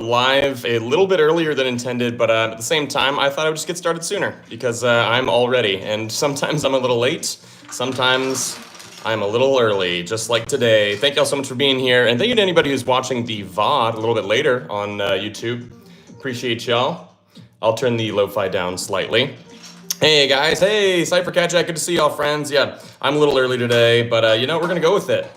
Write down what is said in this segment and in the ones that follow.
Live a little bit earlier than intended, but at the same time, I thought I would just get started sooner because I'm all ready. And sometimes I'm a little late, sometimes I'm a little early, just like today. Thank y'all so much for being here, and thank you to anybody who's watching the VOD a little bit later on YouTube. Appreciate y'all. I'll turn the lo-fi down slightly. Hey guys, hey Cypher Cat Jack, good to see y'all friends. Yeah, I'm a little early today, but you know, we're gonna go with it.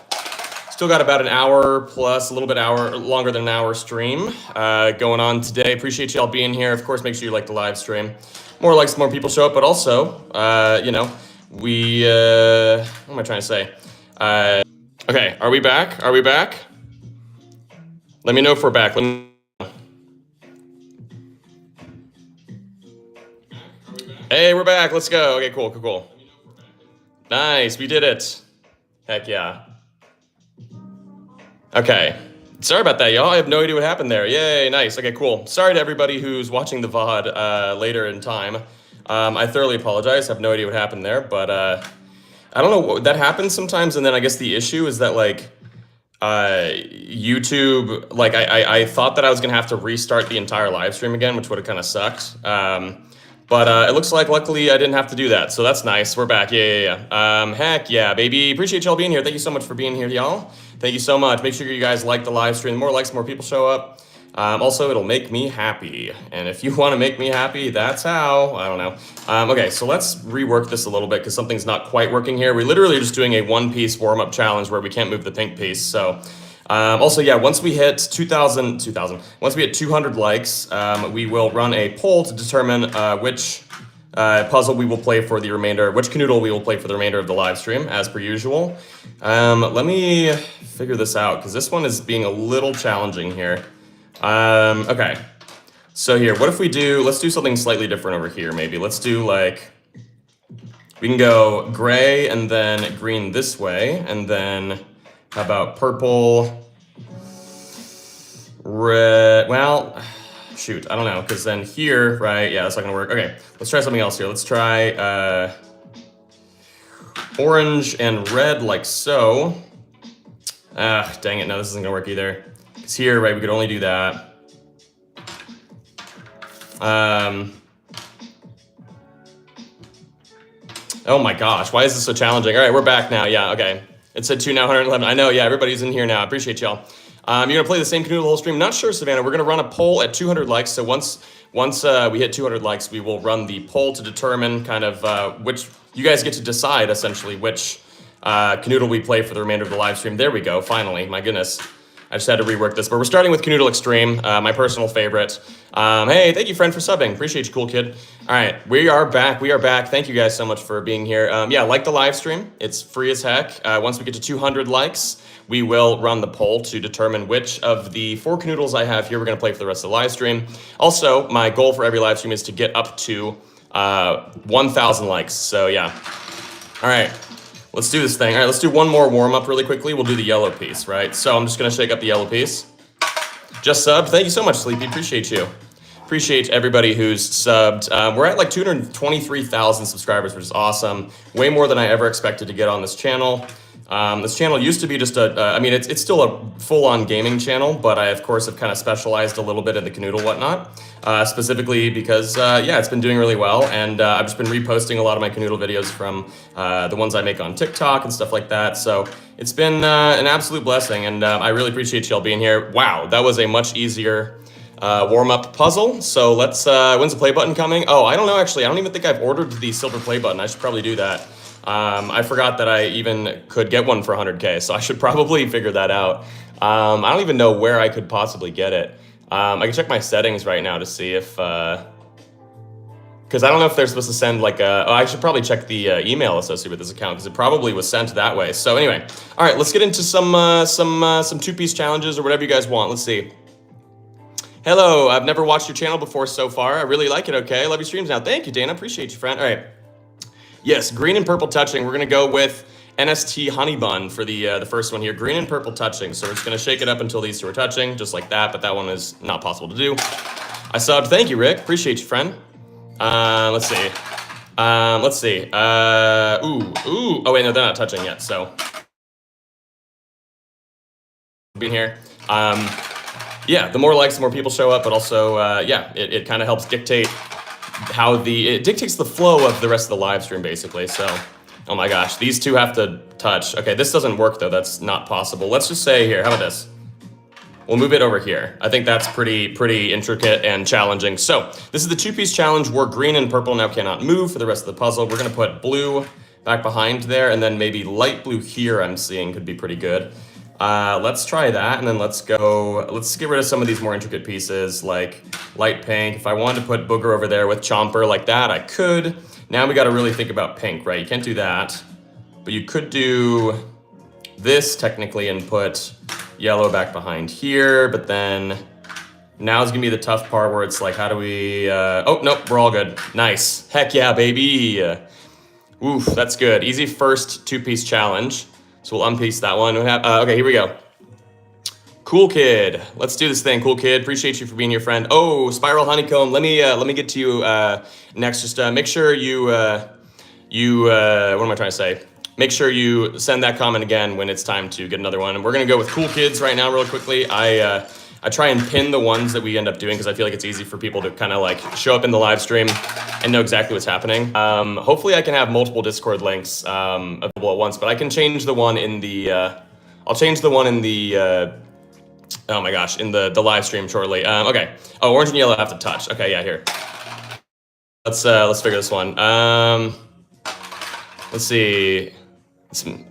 Still got about an hour plus, a little bit longer than an hour stream going on today. Appreciate y'all being here. Of course, make sure you like the live stream. More likes, more people show up, but also, you know, what am I trying to say? Okay, are we back? Are we back? Let me know if we're back. Hey, we're back. Let's go. Okay, cool. Nice, we did it. Heck yeah. Okay, sorry about that, y'all. I have no idea what happened there. Yay, nice. Okay, cool. Sorry to everybody who's watching the VOD later in time. I thoroughly apologize. I have no idea what happened there, but I don't know. That happens sometimes, and then I guess the issue is that, like, YouTube, like, I thought that I was going to have to restart the entire live stream again, which would have kind of sucked. But it looks like, luckily, I didn't have to do that, so that's nice. We're back. Yeah. Heck yeah, baby. Appreciate y'all being here. Thank you so much for being here, y'all. Thank you so much. Make sure you guys like the live stream. The more likes, more people show up. Also, it'll make me happy. And if you want to make me happy, that's how. I don't know. Okay, so let's rework this a little bit because something's not quite working here. We're literally just doing a one-piece warm-up challenge where we can't move the pink piece. So, also, yeah, once we hit 2,000, once we hit 200 likes, we will run a poll to determine which puzzle we will play for the remainder, which Kanoodle we will play for the remainder of the live stream, as per usual. Let me figure this out, because this one is being a little challenging here. Okay, so here, what if we let's do something slightly different over here, maybe. Let's do, like, we can go gray and then green this way, and then how about purple, red, well, shoot, I don't know, because then here, right, yeah, that's not gonna work. Okay, let's try something else here. Let's try orange and red, like so. Dang it, no, this isn't gonna work either. Because here, right, we could only do that. Oh my gosh, why is this so challenging? All right, we're back now, yeah, okay. It said 2 now, 111. I know, yeah, everybody's in here now. I appreciate y'all. You're gonna play the same Kanoodle the whole stream? Not sure, Savannah. We're gonna run a poll at 200 likes. So once we hit 200 likes, we will run the poll to determine kind of which, you guys get to decide essentially which Kanoodle we play for the remainder of the live stream. There we go, finally, my goodness. I just had to rework this, but we're starting with Kanoodle Extreme, my personal favorite. Hey, thank you, friend, for subbing. Appreciate you, cool kid. All right, we are back. Thank you guys so much for being here. Yeah, like the live stream. It's free as heck. Once we get to 200 likes, we will run the poll to determine which of the 4 Kanoodles I have here we're gonna play for the rest of the live stream. Also, my goal for every live stream is to get up to 1,000 likes, so yeah. All right. Let's do this thing. All right, let's do one more warm-up really quickly. We'll do the yellow piece, right? So I'm just gonna shake up the yellow piece. Just subbed. Thank you so much, Sleepy. Appreciate you. Appreciate everybody who's subbed. We're at like 223,000 subscribers, which is awesome. Way more than I ever expected to get on this channel. This channel used to be just I mean, it's still a full-on gaming channel, but I, of course, have kind of specialized a little bit in the Kanoodle whatnot, specifically because, yeah, it's been doing really well, and I've just been reposting a lot of my Kanoodle videos from the ones I make on TikTok and stuff like that, so it's been an absolute blessing, and I really appreciate y'all being here. Wow, that was a much easier warm-up puzzle, so let's, when's the play button coming? Oh, I don't know, actually. I don't even think I've ordered the silver play button. I should probably do that. I forgot that I even could get one for 100K, so I should probably figure that out. I don't even know where I could possibly get it. I can check my settings right now to see if, because I don't know if they're supposed to send like a, I should probably check the email associated with this account because it probably was sent that way. So anyway, all right, let's get into some two-piece challenges or whatever you guys want. Let's see. Hello, I've never watched your channel before so far. I really like it, okay? I love your streams now. Thank you, Dana. Appreciate you, friend. All right. Yes, green and purple touching. We're gonna go with NST Honey Bun for the first one here. Green and purple touching. So we're just gonna shake it up until these two are touching, just like that, but that one is not possible to do. I subbed. Thank you, Rick. Appreciate you, friend. Let's see. Ooh. Oh wait, no, they're not touching yet, so. Being here. yeah, the more likes, the more people show up, but also, yeah, it kind of helps dictate how it dictates the flow of the rest of the live stream, basically. So, oh my gosh, these two have to touch. Okay, this doesn't work though. That's not possible. Let's just say here, how about this? We'll move it over here. I think that's pretty intricate and challenging. So this is the two-piece challenge where green and purple now cannot move for the rest of the puzzle. We're gonna put blue back behind there, and then maybe light blue here I'm seeing could be pretty good. Let's try that, and then let's get rid of some of these more intricate pieces, like light pink. If I wanted to put Booger over there with Chomper like that, I could. Now we gotta really think about pink, right? You can't do that, but you could do this technically and put yellow back behind here, but then now's gonna be the tough part where it's like, how do we, oh, nope, we're all good. Nice, heck yeah, baby. Oof, that's good. Easy first two-piece challenge. So we'll unpiece that one. Okay, here we go. Cool Kid, let's do this thing. Cool Kid, appreciate you for being here, friend. Oh, Spiral Honeycomb, let me get to you next. Just make sure you, what am I trying to say? Make sure you send that comment again when it's time to get another one. And we're gonna go with Cool Kids right now real quickly. I try and pin the ones that we end up doing because I feel like it's easy for people to kind of like show up in the live stream and know exactly what's happening. Hopefully I can have multiple Discord links available at once, but I can change the one in the, I'll change the one in the, oh my gosh, in the live stream shortly. Okay, oh, orange and yellow have to touch. Okay, yeah, here. Let's figure this one. Let's see.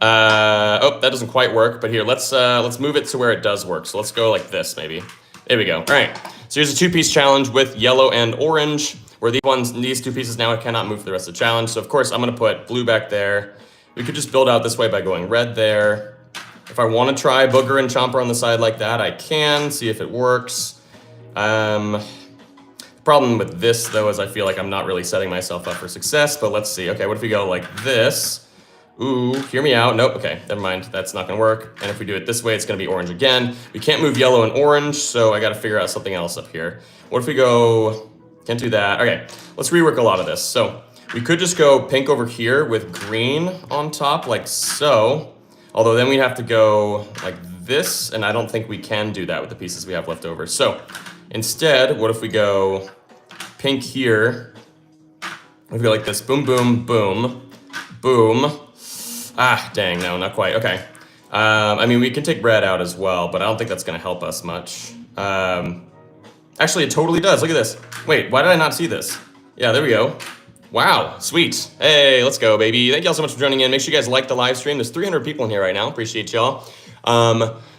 Oh, that doesn't quite work, but here, let's move it to where it does work. So let's go like this, maybe. There we go. All right. So here's a two-piece challenge with yellow and orange, where these two pieces now cannot move for the rest of the challenge. So of course, I'm gonna put blue back there. We could just build out this way by going red there. If I want to try Booger and Chomper on the side like that, I can see if it works. Problem with this though is I feel like I'm not really setting myself up for success, but let's see. Okay, what if we go like this? Ooh, hear me out. Nope, okay, never mind. That's not gonna work. And if we do it this way, it's gonna be orange again. We can't move yellow and orange, so I gotta figure out something else up here. What if we go, can't do that. Okay, let's rework a lot of this. So we could just go pink over here with green on top, like so. Although then we'd have to go like this, and I don't think we can do that with the pieces we have left over. So instead, what if we go pink here? We go like this, boom, boom, boom, boom. Ah, dang, no, not quite, okay. I mean, we can take red out as well, but I don't think that's gonna help us much. Actually, it totally does, look at this. Wait, why did I not see this? Yeah, there we go. Wow, sweet. Hey, let's go, baby. Thank y'all so much for joining in. Make sure you guys like the live stream. There's 300 people in here right now, appreciate y'all.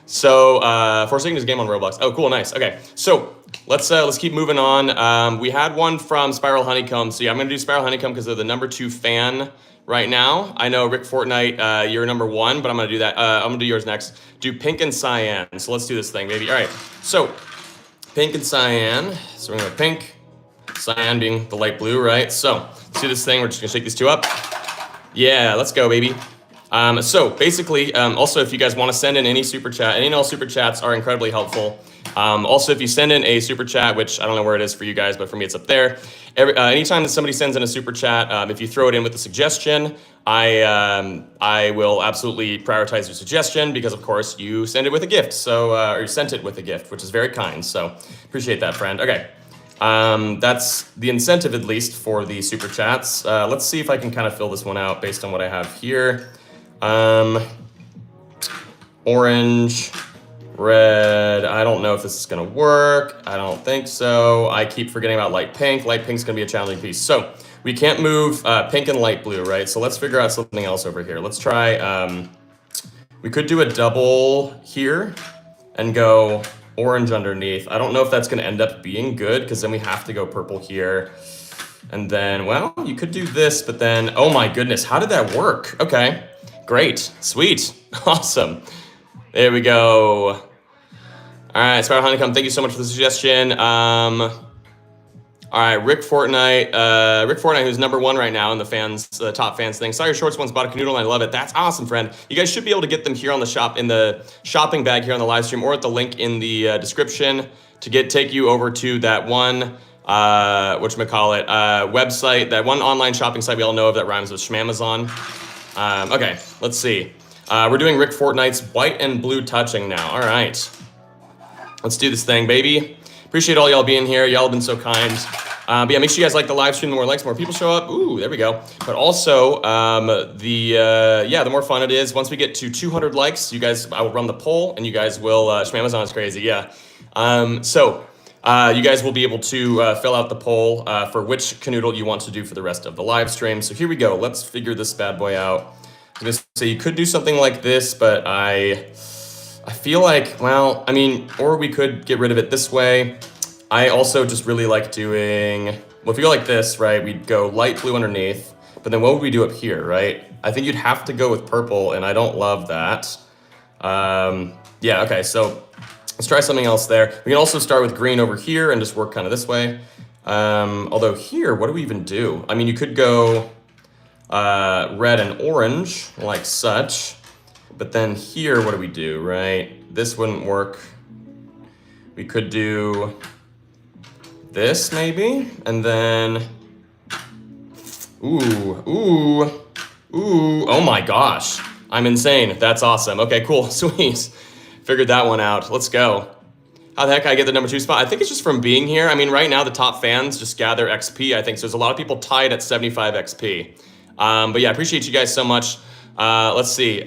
Forsaking is a game on Roblox. Oh, cool, nice, okay. So, let's keep moving on. We had one from Spiral Honeycomb, so yeah, I'm gonna do Spiral Honeycomb because they're the #2 fan right now. I know Rick Fortnite, you're #1, but I'm gonna do that. I'm gonna do yours next. Do pink and cyan. So let's do this thing, baby. All right. So pink and cyan. So we're gonna go pink, cyan being the light blue, right? So let's do this thing. We're just gonna shake these two up. Yeah, let's go, baby. So basically, also if you guys want to send in any super chat, any and all super chats are incredibly helpful. Also, if you send in a super chat, which I don't know where it is for you guys, but for me it's up there. Anytime that somebody sends in a super chat, if you throw it in with a suggestion, I will absolutely prioritize your suggestion because of course you send it with a gift. So, or you sent it with a gift, which is very kind. So appreciate that, friend. Okay. That's the incentive at least for the super chats. Let's see if I can kind of fill this one out based on what I have here. Orange, red, I don't know if this is gonna work. I don't think so. I keep forgetting about light pink. Light pink's gonna be a challenging piece. So we can't move pink and light blue, right? So let's figure out something else over here. Let's try, we could do a double here and go orange underneath. I don't know if that's gonna end up being good because then we have to go purple here. And then, well, you could do this, but then, oh my goodness, how did that work? Okay. Great, sweet, awesome. There we go. All right, Spiral Honeycomb, thank you so much for the suggestion. All right, Rick Fortnite, who's #1 right now in the top fans thing. Saw your shorts once, bought a Kanoodle, and I love it. That's awesome, friend. You guys should be able to get them here on the in the shopping bag here on the live stream, or at the link in the description to take you over to that one, whatchamacallit, website, that one online shopping site we all know of that rhymes with Schmamazon. Okay, let's see. We're doing Rick Fortnite's white and blue touching now. All right. Let's do this thing, baby. Appreciate all y'all being here. Y'all have been so kind. But yeah, make sure you guys like the live stream. The more likes, more people show up. Ooh, there we go. But also, the more fun it is. Once we get to 200 likes, you guys, I will run the poll, and you guys will. Shmamazon is crazy, yeah. You guys will be able to fill out the poll for which Kanoodle you want to do for the rest of the live stream. So here we go. Let's figure this bad boy out. I'm gonna say you could do something like this, but I feel like, well, I mean, or we could get rid of it this way. I also just really like doing, well, if you go like this, right, we'd go light blue underneath, but then what would we do up here, right? I think you'd have to go with purple, and I don't love that. Yeah, okay, so let's try something else there. We can also start with green over here and just work kind of this way. Although here, what do we even do? I mean, you could go red and orange, like such. But then here, what do we do, right? This wouldn't work. We could do this maybe, and then, ooh, oh my gosh. I'm insane, that's awesome. Okay, cool, sweet. Figured that one out, let's go. How the heck I get the number 2 spot? I think it's just from being here. I mean, right now the top fans just gather XP, I think. So there's a lot of people tied at 75 XP. But yeah, I appreciate you guys so much. Let's see.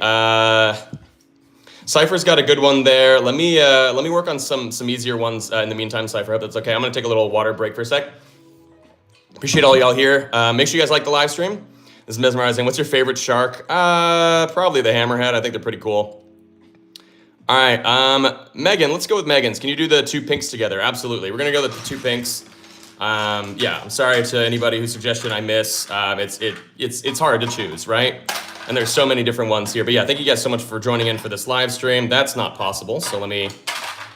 Cypher's got a good one there. Let me work on some easier ones in the meantime, Cypher. Hope that's okay. I'm gonna take a little water break for a sec. Appreciate all y'all here. Make sure you guys like the live stream. This is mesmerizing. What's your favorite shark? Probably the hammerhead. I think they're pretty cool. All right, Megan. Let's go with Megan's. Can you do the 2 pinks together? Absolutely. We're gonna go with the 2 pinks. Yeah, I'm sorry to anybody whose suggestion I miss. It's hard to choose, right? And there's so many different ones here. But yeah, thank you guys so much for joining in for this live stream. That's not possible, so let me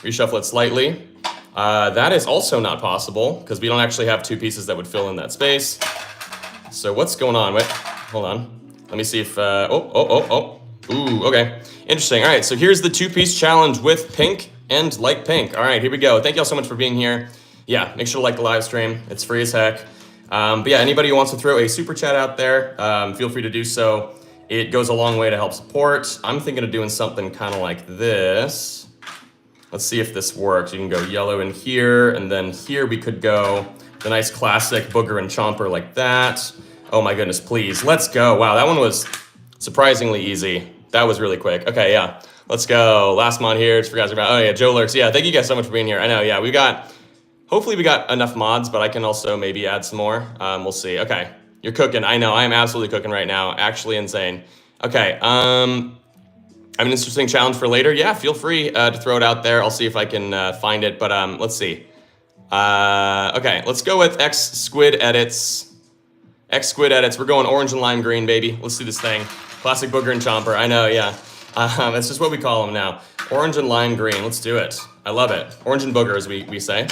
reshuffle it slightly. That is also not possible because we don't actually have 2 pieces that would fill in that space. So what's going on? Wait, hold on. Let me see if, ooh, okay. Interesting, all right, so here's the 2-piece challenge with pink and light pink. All right, here we go. Thank y'all so much for being here. Yeah, make sure to like the live stream. It's free as heck. But yeah, anybody who wants to throw a super chat out there, feel free to do so. It goes a long way to help support. I'm thinking of doing something kind of like this. Let's see if this works. You can go yellow in here, and then here we could go the nice classic booger and chomper like that. Oh my goodness, please, let's go. Wow, that one was surprisingly easy. That was really quick. Okay, yeah, let's go. Last mod here, just forgot about, oh yeah, Joe Lurks. Yeah, thank you guys so much for being here. I know, yeah, hopefully we got enough mods, but I can also maybe add some more. We'll see, okay. You're cooking, I know, I am absolutely cooking right now. Actually insane. Okay, I have an interesting challenge for later. Yeah, feel free to throw it out there. I'll see if I can find it, but let's see. Okay, let's go with X Squid Edits. X Squid Edits, we're going orange and lime green, baby. Let's do this thing. Classic booger and chomper, I know, yeah. That's just what we call them now. Orange and lime green, let's do it. I love it. Orange and booger, as we say.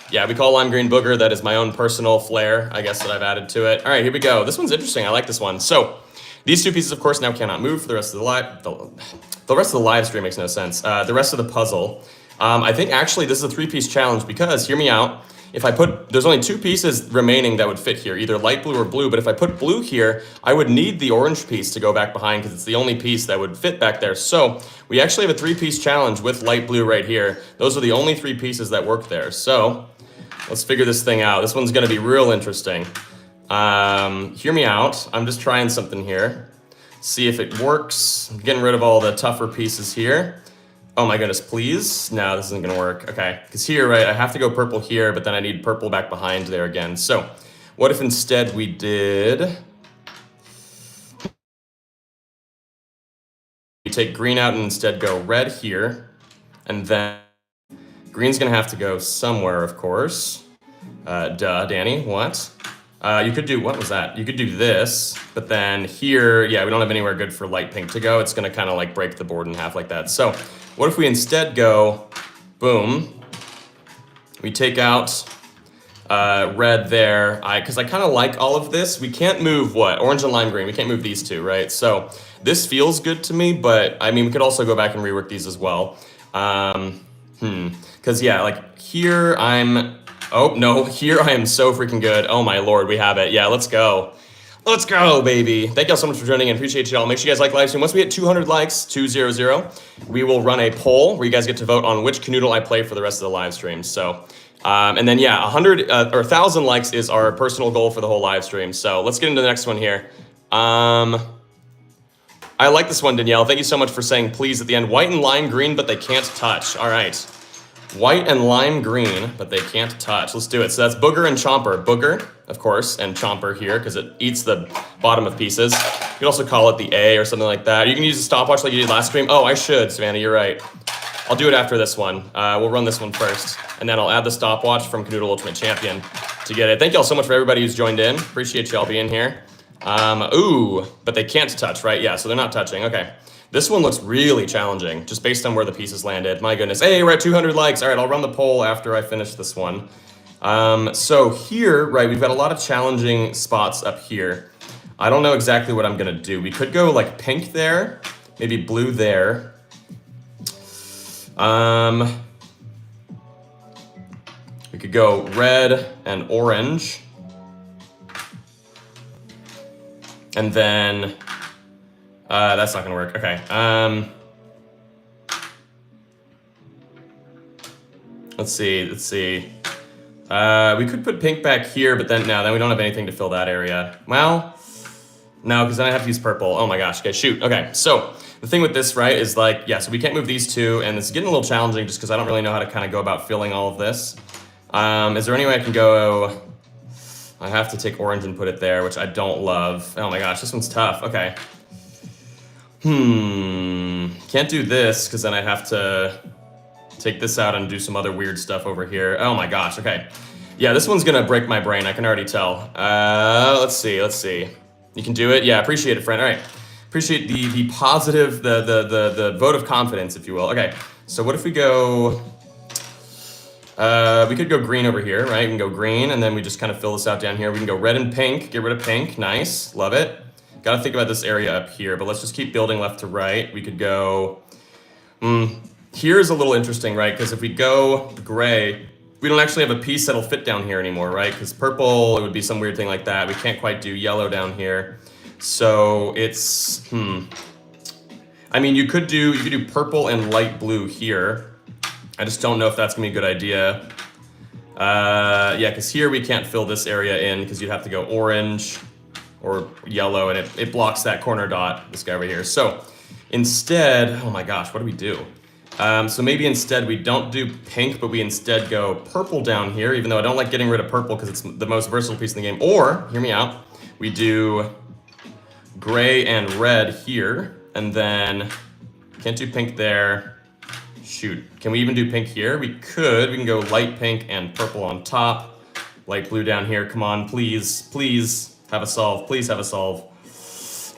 Yeah, we call lime green booger. That is my own personal flair, I guess, that I've added to it. All right, here we go. This one's interesting. I like this one. So these 2 pieces, of course, now cannot move for the rest of the live. The rest of the live stream makes no sense. The rest of the puzzle. I think actually this is a 3-piece challenge because, hear me out, if I put, there's only 2 pieces remaining that would fit here, either light blue or blue, but if I put blue here, I would need the orange piece to go back behind because it's the only piece that would fit back there. So we actually have a 3-piece challenge with light blue right here. Those are the only 3 pieces that work there. So let's figure this thing out. This one's gonna be real interesting. Hear me out. I'm just trying something here. See if it works. I'm getting rid of all the tougher pieces here. Oh my goodness, please. No, this isn't gonna work. Okay, because here, right, I have to go purple here, but then I need purple back behind there again. So what if instead we did, we take green out and instead go red here, and then green's gonna have to go somewhere, of course. Duh, Danny, what? You could do, what was that? You could do this, but then here, yeah, we don't have anywhere good for light pink to go. It's gonna kind of like break the board in half like that. So what if we instead go, boom, we take out red there, because I kind of like all of this. We can't move what? Orange and lime green, we can't move these 2, right? So this feels good to me, but I mean, we could also go back and rework these as well. Because yeah, like here I'm, oh no, here I am so freaking good. Oh my lord, we have it. Yeah, let's go. Let's go, baby. Thank y'all so much for joining in. Appreciate y'all. Make sure you guys like the live stream. Once we hit 200 likes, 200, we will run a poll where you guys get to vote on which Kanoodle I play for the rest of the live stream. So, and then yeah, 100 or 1,000 likes is our personal goal for the whole live stream. So let's get into the next one here. I like this one, Danielle. Thank you so much for saying please at the end. White and lime green, but they can't touch. All right. White and lime green, but they can't touch. Let's do it. So that's Booger and Chomper. Booger, of course, and Chomper here because it eats the bottom of pieces. You can also call it the A or something like that. You can use a stopwatch like you did last stream. Oh, I should, Savannah, you're right. I'll do it after this one. We'll run this one first, and then I'll add the stopwatch from Kanoodle Ultimate Champion to get it. Thank y'all so much for everybody who's joined in. Appreciate y'all being here. Ooh, but they can't touch, right? Yeah, so they're not touching. Okay. This one looks really challenging, just based on where the pieces landed. My goodness. Hey, we're at 200 likes. All right, I'll run the poll after I finish this one. So here, right, we've got a lot of challenging spots up here. I don't know exactly what I'm going to do. We could go like pink there, maybe blue there. We could go red and orange. And then... that's not gonna work. Okay. Let's see. We could put pink back here, but then then we don't have anything to fill that area. Well, no, because then I have to use purple. Oh my gosh. Okay, shoot. Okay, so the thing with this, right, is like, yeah, so we can't move these two, and it's getting a little challenging just because I don't really know how to kind of go about filling all of this. Is there any way I can go? I have to take orange and put it there, which I don't love. Oh my gosh, this one's tough. Okay. Can't do this because then I have to take this out and do some other weird stuff over here. Oh my gosh, okay. Yeah, this one's gonna break my brain, I can already tell. Let's see. You can do it? Yeah, appreciate it, friend. All right. Appreciate the positive, the vote of confidence, if you will. Okay, so what if we go... we could go green over here, right? We can go green, and then we just kind of fill this out down here. We can go red and pink, get rid of pink. Nice, love it. Gotta think about this area up here, but let's just keep building left to right. We could go... here's a little interesting, right? Because if we go gray, we don't actually have a piece that'll fit down here anymore, right? Because purple, it would be some weird thing like that. We can't quite do yellow down here. So it's... I mean, you could do purple and light blue here. I just don't know if that's gonna be a good idea. Yeah, because here we can't fill this area in because you'd have to go orange or yellow, and it blocks that corner dot, this guy over here. So instead, oh my gosh, what do we do? So maybe instead we don't do pink, but we instead go purple down here, even though I don't like getting rid of purple because it's the most versatile piece in the game. Or, hear me out, we do gray and red here, and then can't do pink there. Shoot, can we even do pink here? We could. We can go light pink and purple on top. Light blue down here. Come on, please. Please have a solve. Please have a solve.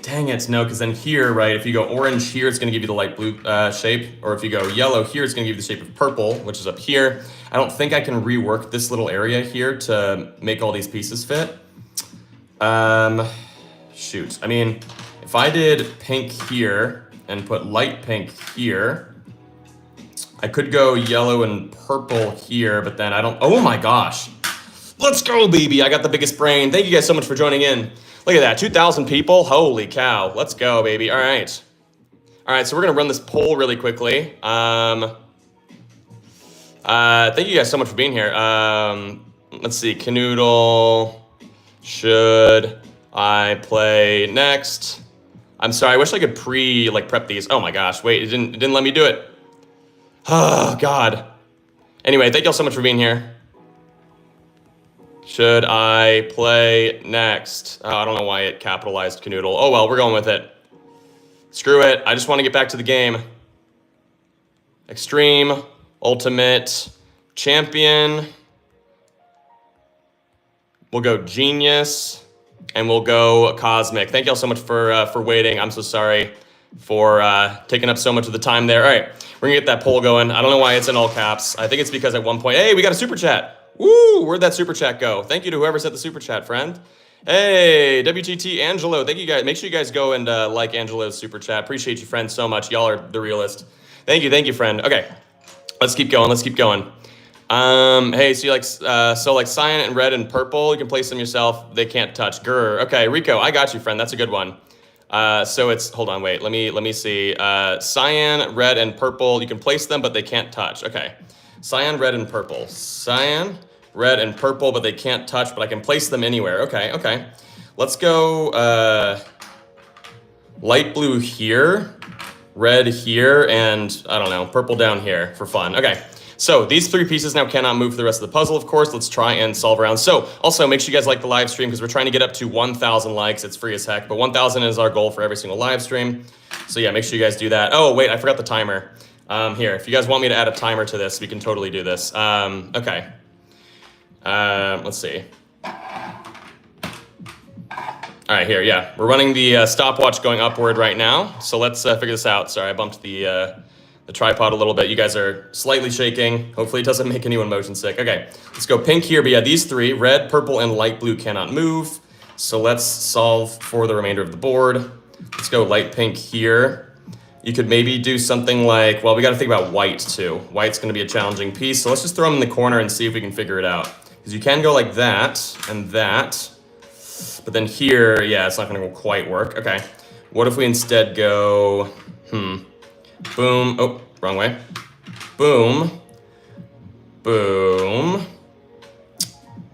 Dang it, no, because then here, right, if you go orange here, it's going to give you the light blue shape. Or if you go yellow here, it's going to give you the shape of purple, which is up here. I don't think I can rework this little area here to make all these pieces fit. Shoot. I mean, if I did pink here and put light pink here... I could go yellow and purple here, but then I don't... Oh my gosh. Let's go, baby. I got the biggest brain. Thank you guys so much for joining in. Look at that, 2,000 people. Holy cow. Let's go, baby. All right. All right, so we're going to run this poll really quickly. Thank you guys so much for being here. Let's see. Kanoodle. Should I play next? I'm sorry. I wish I could prep these. Oh my gosh. Wait, it didn't let me do it. Oh, God. Anyway, thank y'all so much for being here. Should I play next? Oh, I don't know why it capitalized Kanoodle. Oh, well, we're going with it. Screw it. I just want to get back to the game. Extreme, Ultimate, Champion. We'll go Genius, and we'll go Cosmic. Thank y'all so much for waiting. I'm so sorry for taking up so much of the time there. All right. We're gonna get that poll going. I don't know why it's in all caps. I think it's because at one point, hey, we got a super chat. Woo, where'd that super chat go? Thank you to whoever sent the super chat, friend. Hey, WGT Angelo, thank you guys. Make sure you guys go and like Angelo's super chat. Appreciate you, friend, so much. Y'all are the realest. Thank you, friend. Okay, let's keep going. Hey, so you like so like cyan and red and purple, you can place them yourself. They can't touch. Grr. Okay, Rico, I got you, friend. That's a good one. So it's hold on, wait. Let me see. Cyan, red, and purple. You can place them, but they can't touch. Okay. Cyan, red, and purple. Cyan, red, and purple, but they can't touch. But I can place them anywhere. Okay. Okay. Let's go. Light blue here, red here, and I don't know, purple down here for fun. Okay. So these 3 pieces now cannot move for the rest of the puzzle, of course. Let's try and solve around. So also make sure you guys like the live stream because we're trying to get up to 1,000 likes. It's free as heck, but 1,000 is our goal for every single live stream. So yeah, make sure you guys do that. Oh, wait, I forgot the timer. Here, if you guys want me to add a timer to this, we can totally do this. Okay. Let's see. All right, here, yeah. We're running the stopwatch going upward right now. So let's figure this out. Sorry, I bumped the tripod a little bit. You guys are slightly shaking. Hopefully it doesn't make anyone motion sick. Okay, let's go pink here. But yeah, these 3, red, purple, and light blue cannot move. So let's solve for the remainder of the board. Let's go light pink here. You could maybe do something like, well, we got to think about white too. White's going to be a challenging piece. So let's just throw them in the corner and see if we can figure it out. Because you can go like that and that. But then here, yeah, it's not going to quite work. Okay, what if we instead go, boom, oh, wrong way. Boom. Boom.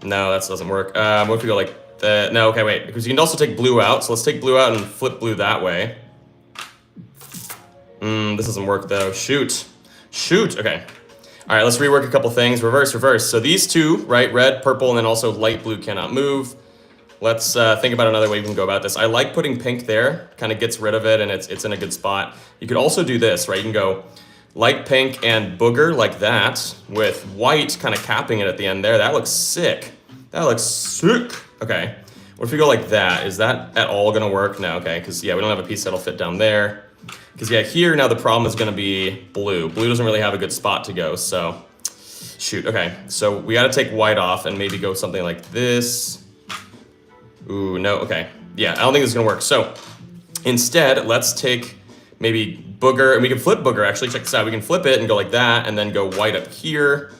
No, that doesn't work. What if we go like that? No, okay, wait. Because you can also take blue out. So let's take blue out and flip blue that way. This doesn't work though. Shoot. Shoot. Okay. All right, let's rework a couple things. Reverse, reverse. So these 2, right? Red, purple, and then also light blue cannot move. Let's think about another way we can go about this. I like putting pink there. Kind of gets rid of it, and it's in a good spot. You could also do this, right? You can go light pink and booger like that, with white kind of capping it at the end there. That looks sick. That looks sick. Okay. What if we go like that? Is that at all going to work? No, okay, because, yeah, we don't have a piece that'll fit down there. Because, yeah, here now the problem is going to be blue. Blue doesn't really have a good spot to go, so shoot. Okay, so we got to take white off and maybe go something like this. Ooh, no, okay. Yeah, I don't think this is gonna work. So instead, let's take maybe booger, and we can flip booger actually, check this out. We can flip it and go like that, and then go white up here.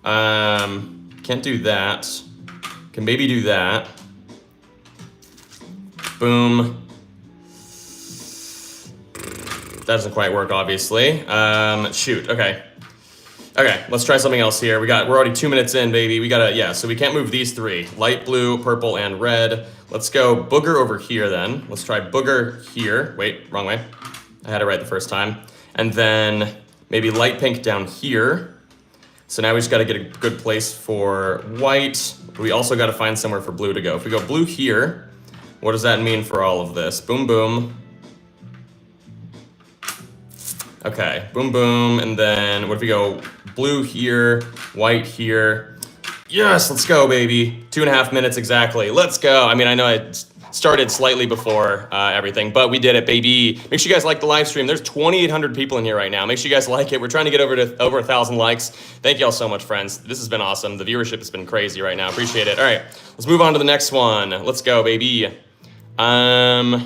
Can't do that. Can maybe do that. Boom. That doesn't quite work, obviously. Shoot, okay. Okay, let's try something else here. We're already 2 minutes in, baby. We gotta, yeah, so we can't move these 3. Light blue, purple, and red. Let's go booger over here then. Let's try booger here. Wait, wrong way. I had it right the first time. And then maybe light pink down here. So now we just gotta get a good place for white. We also gotta find somewhere for blue to go. If we go blue here, what does that mean for all of this? Boom, boom. Okay, boom, boom, and then what if we go blue here, white here? Yes, let's go, baby. 2.5 minutes exactly. Let's go. I mean, I know I started slightly before everything, but we did it, baby. Make sure you guys like the live stream. There's 2,800 people in here right now. Make sure you guys like it. We're trying to get over 1,000 likes. Thank you all so much, friends. This has been awesome. The viewership has been crazy right now. Appreciate it. All right, let's move on to the next one. Let's go, baby. That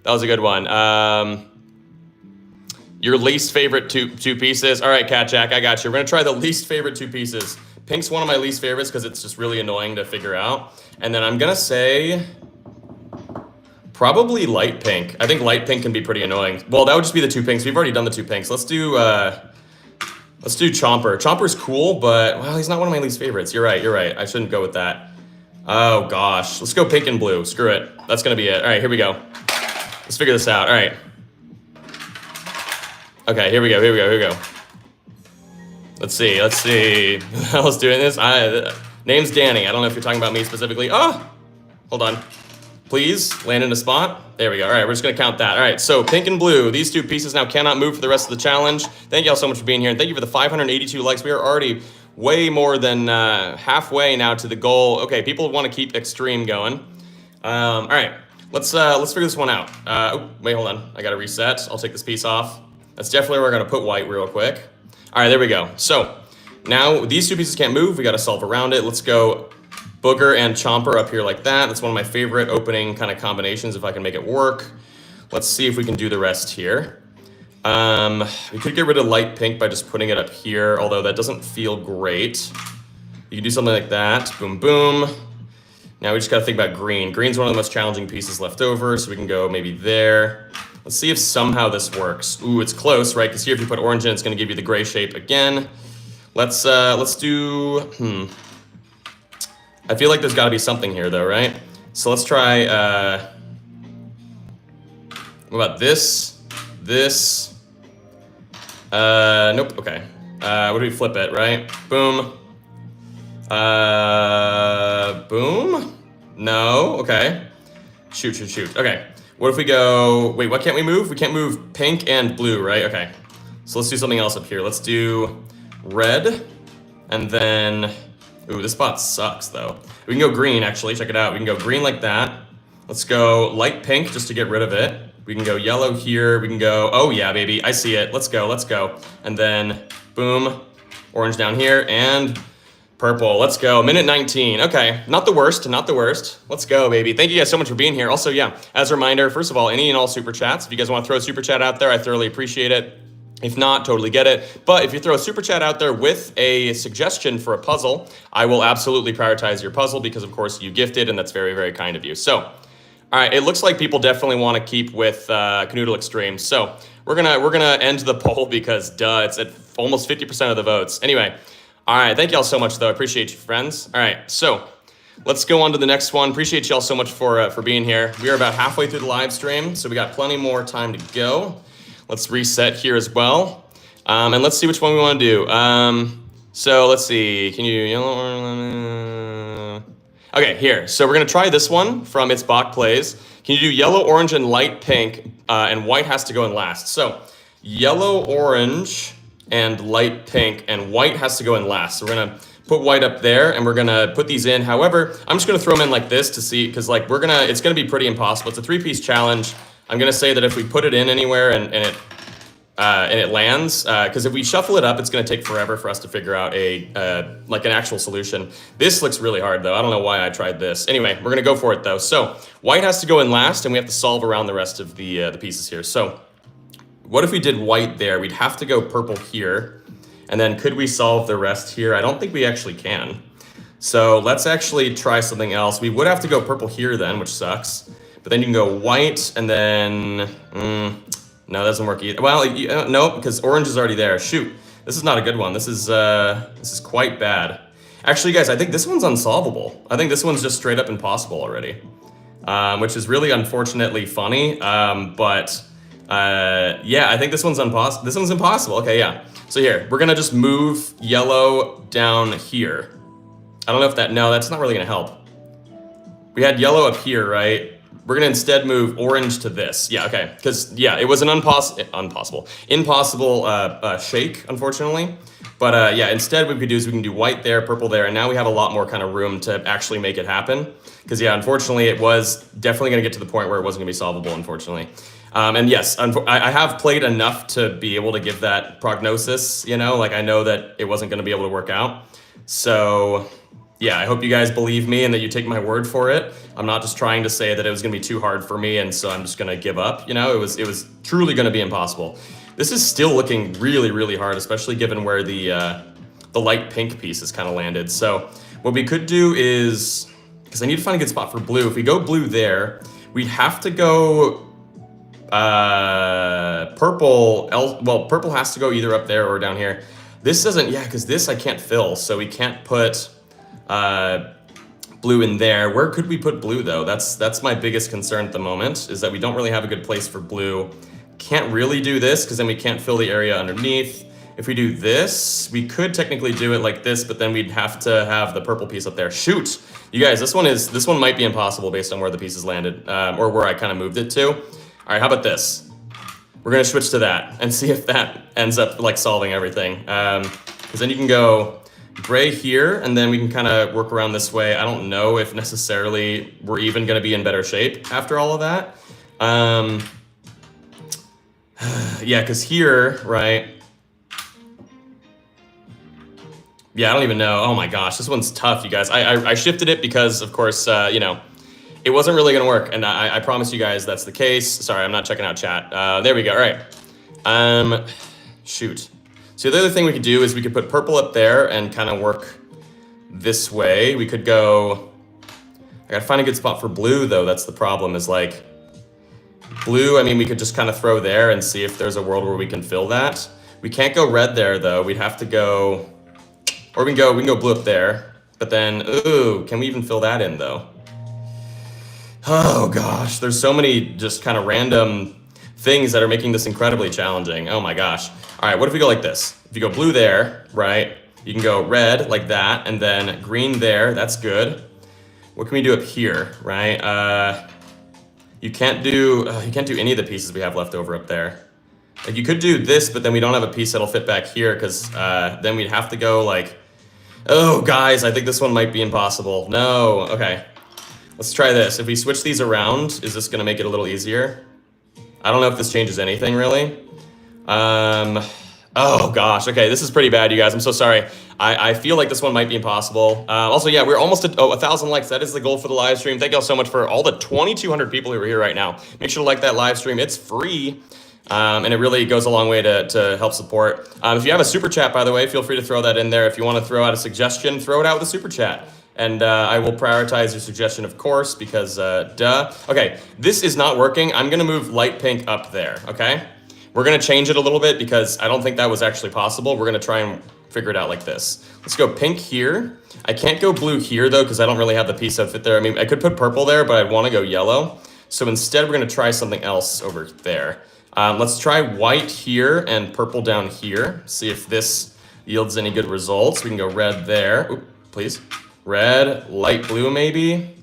was a good one. Your least favorite two pieces. All right, Cat Jack, I got you. We're gonna try the least favorite 2 pieces. Pink's one of my least favorites because it's just really annoying to figure out. And then I'm gonna say probably light pink. I think light pink can be pretty annoying. Well, that would just be the 2 pinks. We've already done the 2 pinks. Let's do Chomper. Chomper's cool, but well, he's not one of my least favorites. You're right. I shouldn't go with that. Oh gosh, let's go pink and blue. Screw it. That's gonna be it. All right, here we go. Let's figure this out. All right. Okay, here we go. Let's see. Who the hell's doing this? Name's Danny. I don't know if you're talking about me specifically. Oh, hold on. Please, land in a spot. There we go. All right, we're just gonna count that. All right, so pink and blue, these 2 pieces now cannot move for the rest of the challenge. Thank you all so much for being here, and thank you for the 582 likes. We are already way more than halfway now to the goal. Okay, people want to keep extreme going. All right, let's figure this one out. Oh, wait, hold on. I gotta reset. I'll take this piece off. That's definitely where we're gonna put white real quick. All right, there we go. So now these 2 pieces can't move. We gotta solve around it. Let's go booger and chomper up here like that. That's one of my favorite opening kind of combinations if I can make it work. Let's see if we can do the rest here. We could get rid of light pink by just putting it up here, although that doesn't feel great. You can do something like that. Boom, boom. Now we just got to think about green. Green's one of the most challenging pieces left over, so we can go maybe there. Let's see if somehow this works. Ooh, it's close, right? Because here, if you put orange in, it's going to give you the gray shape again. Let's do. I feel like there's got to be something here, though, right? So let's try. What about this? This. Nope. Okay. What do we flip it? Right. Boom. Boom? No, okay. Shoot. Okay, what if we go, wait, what can't we move? We can't move pink and blue, right? Okay, so let's do something else up here. Let's do red, and then, ooh, this spot sucks though. We can go green, actually, check it out. We can go green like that. Let's go light pink just to get rid of it. We can go yellow here. We can go, oh yeah, baby, I see it. Let's go. And then, boom, orange down here, and purple. Let's go. Minute 19. Okay, not the worst. Let's go, baby. Thank you guys so much for being here. Also, yeah, as a reminder, first of all, any and all super chats. If you guys want to throw a super chat out there, I thoroughly appreciate it. If not, totally get it. But if you throw a super chat out there with a suggestion for a puzzle, I will absolutely prioritize your puzzle because, of course, you gifted, and that's very, very kind of you. So, all right, it looks like people definitely want to keep with Kanoodle Extreme. So we're gonna end the poll because, duh, it's at almost 50% of the votes. Anyway. All right, thank y'all so much, though. I appreciate you, friends. All right, so let's go on to the next one. Appreciate y'all so much for being here. We are about halfway through the live stream, so we got plenty more time to go. Let's reset here as well, and let's see which one we want to do. So let's see. Can you yellow? Okay, here. So we're gonna try this one from It's Bach Plays. Can you do yellow, orange, and light pink? And white has to go in last. So yellow, orange, and light pink, and white has to go in last. So we're gonna put white up there, and we're gonna put these in. However, I'm just gonna throw them in like this to see, because like it's gonna be pretty impossible. It's a 3-piece challenge. I'm gonna say that if we put it in anywhere and it lands, because if we shuffle it up, it's gonna take forever for us to figure out like an actual solution. This looks really hard though. I don't know why I tried this. Anyway, we're gonna go for it though. So white has to go in last, and we have to solve around the rest of the pieces here. So what if we did white there? We'd have to go purple here. And then could we solve the rest here? I don't think we actually can. So let's actually try something else. We would have to go purple here then, which sucks. But then you can go white, and then, no, that doesn't work either. Well, no, because orange is already there. Shoot, this is not a good one. This is quite bad. Actually, guys, I think this one's unsolvable. I think this one's just straight up impossible already, which is really unfortunately funny, but yeah, I think this one's impossible. This one's impossible. Okay, yeah. So here, we're gonna just move yellow down here. I don't know if no, that's not really gonna help. We had yellow up here, right? We're gonna instead move orange to this. Yeah, okay, because yeah, it was an impossible shake, unfortunately. But yeah, instead what we could do is we can do white there, purple there, and now we have a lot more kind of room to actually make it happen. Because yeah, unfortunately, it was definitely gonna get to the point where it wasn't gonna be solvable, unfortunately. And yes, I have played enough to be able to give that prognosis, you know, like I know that it wasn't going to be able to work out. So yeah, I hope you guys believe me and that you take my word for it. I'm not just trying to say that it was going to be too hard for me and so I'm just going to give up. You know, it was truly going to be impossible. This is still looking really, really hard, especially given where the light pink piece is kind of landed. So what we could do is, because I need to find a good spot for blue. If we go blue there, we'd have to go purple. Well, purple has to go either up there or down here. This doesn't, yeah, because this I can't fill, so we can't put blue in there. Where could we put blue though? That's my biggest concern at the moment, is that we don't really have a good place for blue. Can't really do this because then we can't fill the area underneath. If we do this, we could technically do it like this, but then we'd have to have the purple piece up there. Shoot, you guys, this one might be impossible based on where the pieces landed, or where I kind of moved it to. All right, how about this? We're gonna switch to that and see if that ends up like solving everything. Because then you can go gray here, and then we can kind of work around this way. I don't know if necessarily we're even gonna be in better shape after all of that. Yeah, because here, right? Yeah, I don't even know. Oh my gosh, this one's tough, you guys. I shifted it because, of course, you know, it wasn't really gonna work, and I promise you guys that's the case. Sorry, I'm not checking out chat. There we go, all right. Shoot. So the other thing we could do is we could put purple up there and kind of work this way. We could go, I gotta find a good spot for blue though. That's the problem is like blue. I mean, we could just kind of throw there and see if there's a world where we can fill that. We can't go red there though. We'd have to go, or we can go blue up there, but then, ooh, can we even fill that in though? Oh gosh, there's so many just kind of random things that are making this incredibly challenging. Oh my gosh. All right, what if we go like this? If you go blue there, right? You can go red like that, and then green there, that's good. What can we do up here, right? You can't do any of the pieces we have left over up there. Like you could do this, but then we don't have a piece that'll fit back here because then we'd have to go like, oh guys, I think this one might be impossible. No, okay. Let's try this. If we switch these around, is this gonna make it a little easier? I don't know if this changes anything really. Oh gosh, okay, this is pretty bad, you guys. I'm so sorry. I feel like this one might be impossible. Also, yeah, we're almost at 1,000 likes. That is the goal for the live stream. Thank y'all so much for all the 2,200 people who are here right now. Make sure to like that live stream. It's free. And it really goes a long way to help support. If you have a super chat, by the way, feel free to throw that in there. If you want to throw out a suggestion, throw it out with a super chat. And I will prioritize your suggestion, of course, because duh. Okay, this is not working. I'm gonna move light pink up there, okay? We're gonna change it a little bit because I don't think that was actually possible. We're gonna try and figure it out like this. Let's go pink here. I can't go blue here though, because I don't really have the piece that fit there. I mean, I could put purple there, but I'd wanna go yellow. So instead, we're gonna try something else over there. Let's try white here and purple down here. See if this yields any good results. We can go red there. Oop, please. Red, light blue maybe.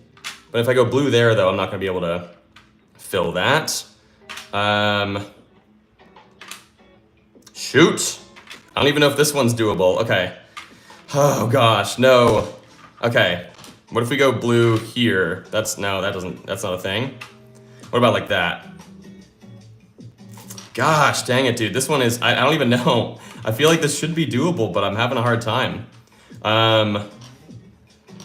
But if I go blue there though, I'm not gonna be able to fill that. Shoot. I don't even know if this one's doable. Okay. Oh gosh, no. Okay. What if we go blue here? That's not a thing. What about like that? Gosh, dang it, dude. This one is, I don't even know. I feel like this should be doable, but I'm having a hard time.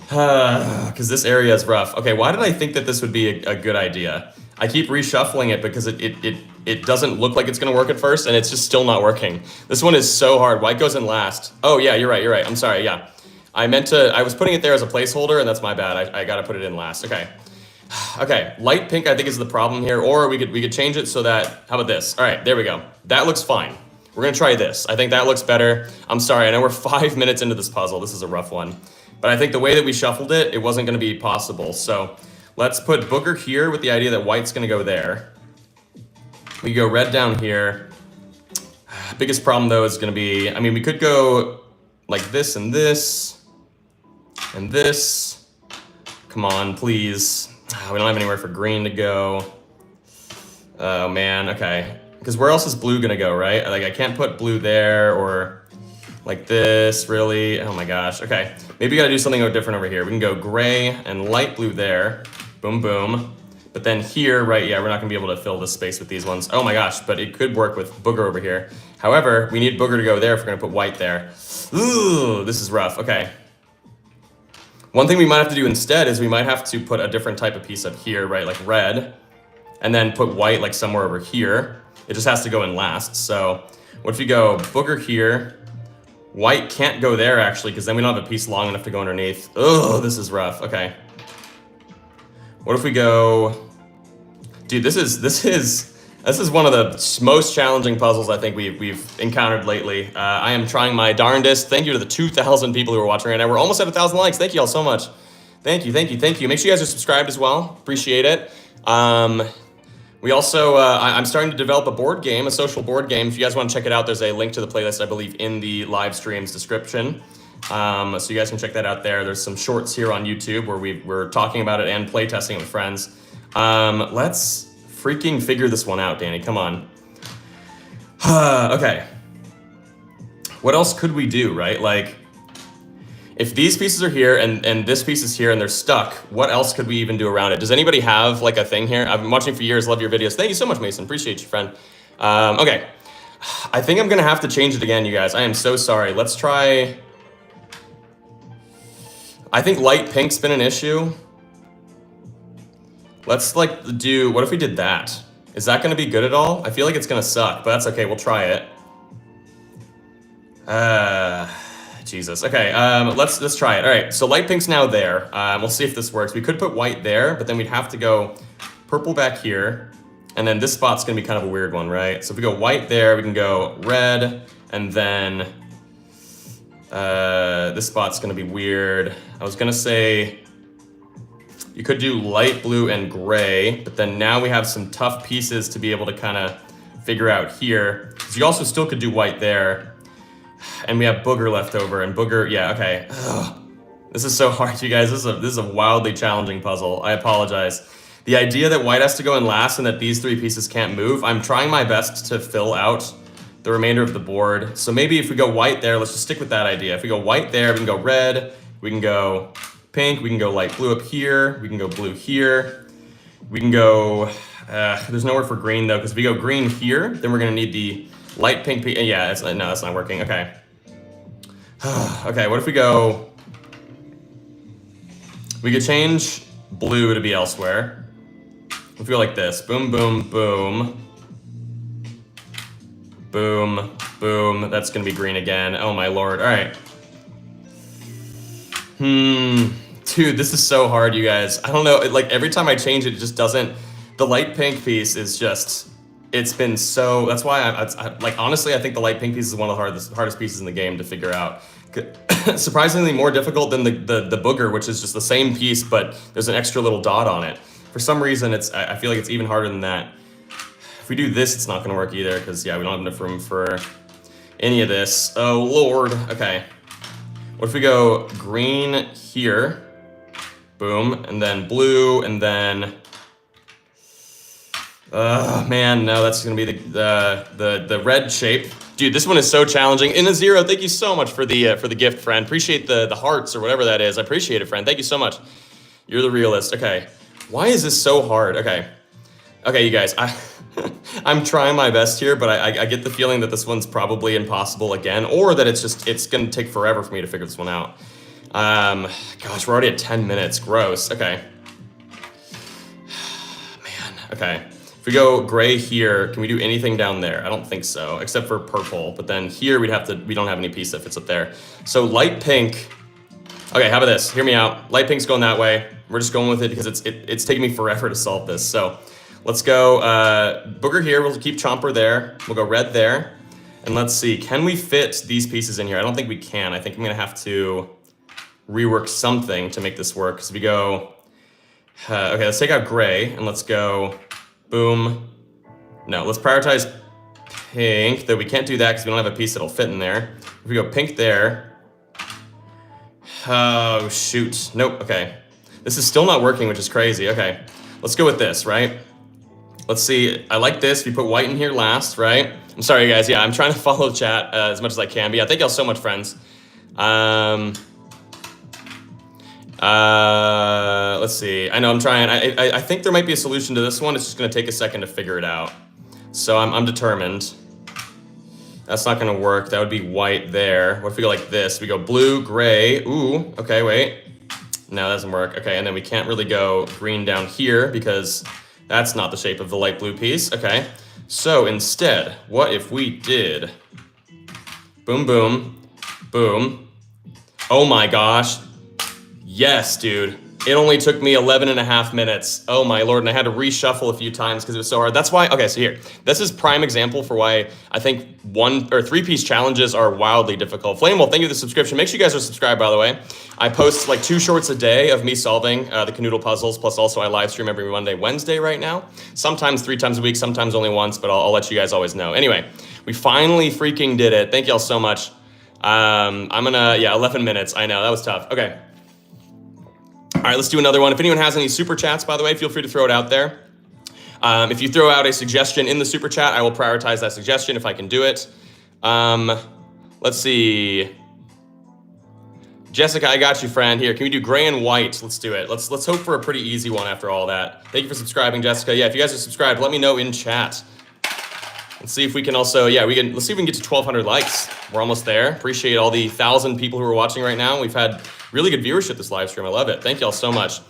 Because this area is rough. Okay, why did I think that this would be a good idea? I keep reshuffling it because it doesn't look like it's gonna work at first, and it's just still not working. This one is so hard. White goes in last. Oh yeah, you're right. I'm sorry, yeah. I was putting it there as a placeholder, and that's my bad. I gotta put it in last. Okay. Okay, light pink I think is the problem here, or we could change it so that, how about this? All right, there we go. That looks fine. We're gonna try this. I think that looks better. I'm sorry, I know we're 5 minutes into this puzzle. This is a rough one. But I think the way that we shuffled it, it wasn't gonna be possible. So let's put booger here with the idea that white's gonna go there. We go red down here. Biggest problem though is gonna be, I mean, we could go like this and this and this. Come on, please. We don't have anywhere for green to go. Oh man, okay. Because where else is blue gonna go, right? Like I can't put blue there or like this, really. Oh my gosh, okay. Maybe we gotta do something different over here. We can go gray and light blue there. Boom, boom. But then here, right, yeah, we're not gonna be able to fill this space with these ones. Oh my gosh, but it could work with booger over here. However, we need booger to go there if we're gonna put white there. Ooh, this is rough, okay. One thing we might have to do instead is we might have to put a different type of piece up here, right, like red, and then put white like somewhere over here. It just has to go in last. So what if you go booger here? White can't go there actually, because then we don't have a piece long enough to go underneath. Oh, this is rough. Okay. What if we go? Dude, this is one of the most challenging puzzles I think we've encountered lately. I am trying my darndest. Thank you to the 2,000 people who are watching right now. We're almost at 1,000 likes. Thank you all so much. Thank you. Make sure you guys are subscribed as well. Appreciate it. We also, I'm starting to develop a board game, a social board game. If you guys want to check it out, there's a link to the playlist, I believe, in the live stream's description. So you guys can check that out there. There's some shorts here on YouTube where we're talking about it and playtesting it with friends. Let's freaking figure this one out, Danny. Come on. Okay. What else could we do, right? Like, if these pieces are here and this piece is here and they're stuck, what else could we even do around it? Does anybody have like a thing here? I've been watching for years, love your videos. Thank you so much, Mason. Appreciate you, friend. Okay. I think I'm gonna have to change it again, you guys. I am so sorry. Let's try. I think light pink's been an issue. Let's like do, what if we did that? Is that going to be good at all? I feel like it's going to suck, but that's okay. We'll try it. Jesus. Okay, let's try it. All right, so light pink's now there. We'll see if this works. We could put white there, but then we'd have to go purple back here, and then this spot's gonna be kind of a weird one, right? So if we go white there, we can go red, and then this spot's gonna be weird. I was gonna say you could do light blue and gray, but then now we have some tough pieces to be able to kind of figure out here. So you also still could do white there. And we have booger left over, and booger, yeah, okay. Ugh. This is so hard, you guys. This is a wildly challenging puzzle. I apologize. The idea that white has to go in last and that these three pieces can't move, I'm trying my best to fill out the remainder of the board. So maybe if we go white there, let's just stick with that idea. If we go white there, we can go red, we can go pink, we can go light blue up here, we can go blue here, we can go, there's nowhere for green though, because if we go green here, then we're gonna need the light pink, yeah, no, that's not working, okay. Okay, what if we go, we could change blue to be elsewhere. If we go like this, boom, boom, boom, boom, boom, that's gonna be green again, oh my lord, all right. Dude, this is so hard, you guys. I don't know, like every time I change it, it just doesn't, the light pink piece is just, it's been so, that's why I like, honestly, I think the light pink piece is one of the hardest pieces in the game to figure out. Surprisingly more difficult than the booger, which is just the same piece, but there's an extra little dot on it. For some reason, I feel like it's even harder than that. If we do this, it's not gonna work either, because yeah, we don't have enough room for any of this. Oh Lord, okay. What if we go green here, boom, and then blue, and then, man, no, that's gonna be the red shape. Dude, this one is so challenging. In a zero, thank you so much for the gift, friend. Appreciate the hearts or whatever that is. I appreciate it, friend. Thank you so much. You're the realist. Okay, why is this so hard? Okay, you guys, I'm trying my best here, but I get the feeling that this one's probably impossible again, or that it's gonna take forever for me to figure this one out. Gosh, we're already at 10 minutes. Gross. Okay. Man. Okay. If we go gray here, can we do anything down there? I don't think so, except for purple. But then here we don't have any piece that fits up there. So light pink. Okay, how about this? Hear me out. Light pink's going that way. We're just going with it because it's taking me forever to solve this. So let's go booger here. We'll keep chomper there. We'll go red there. And let's see, can we fit these pieces in here? I don't think we can. I think I'm gonna have to rework something to make this work. So we go, okay, let's take out gray and let's go boom. No, let's prioritize pink, though we can't do that because we don't have a piece that'll fit in there. If we go pink there, oh shoot, nope, okay. This is still not working, which is crazy. Okay, let's go with this, right? Let's see, I like this. We put white in here last, right? I'm sorry guys, yeah, I'm trying to follow chat as much as I can, but yeah, thank y'all so much, friends. Let's see. I know I'm trying. I think there might be a solution to this one. It's just gonna take a second to figure it out. So I'm determined. That's not gonna work. That would be white there. What if we go like this? We go blue, gray. Ooh, okay, wait. No, that doesn't work. Okay, and then we can't really go green down here because that's not the shape of the light blue piece. Okay, so instead, what if we did boom, boom, boom. Oh my gosh. Yes, dude. It only took me 11.5 minutes. Oh my lord, and I had to reshuffle a few times because it was so hard. That's why, okay, so here. This is prime example for why I think 1 or 3-piece challenges are wildly difficult. Flamewell, thank you for the subscription. Make sure you guys are subscribed, by the way. I post like 2 shorts a day of me solving the Kanoodle puzzles, plus also I live stream every Monday, Wednesday right now. Sometimes 3 times a week, sometimes only once, but I'll let you guys always know. Anyway, we finally freaking did it. Thank y'all so much. I'm gonna, yeah, 11 minutes. I know, that was tough. Okay. All right, let's do another one. If anyone has any super chats, by the way, feel free to throw it out there. If you throw out a suggestion in the super chat, I will prioritize that suggestion if I can do it. Let's see. Jessica, I got you, friend. Here, can we do gray and white? Let's do it. Let's hope for a pretty easy one after all that. Thank you for subscribing, Jessica. Yeah, if you guys are subscribed, let me know in chat. Let's see if we can also, yeah, let's see if we can get to 1,200 likes. We're almost there. Appreciate all the 1,000 people who are watching right now. We've had really good viewership this live stream. I love it. Thank y'all so much.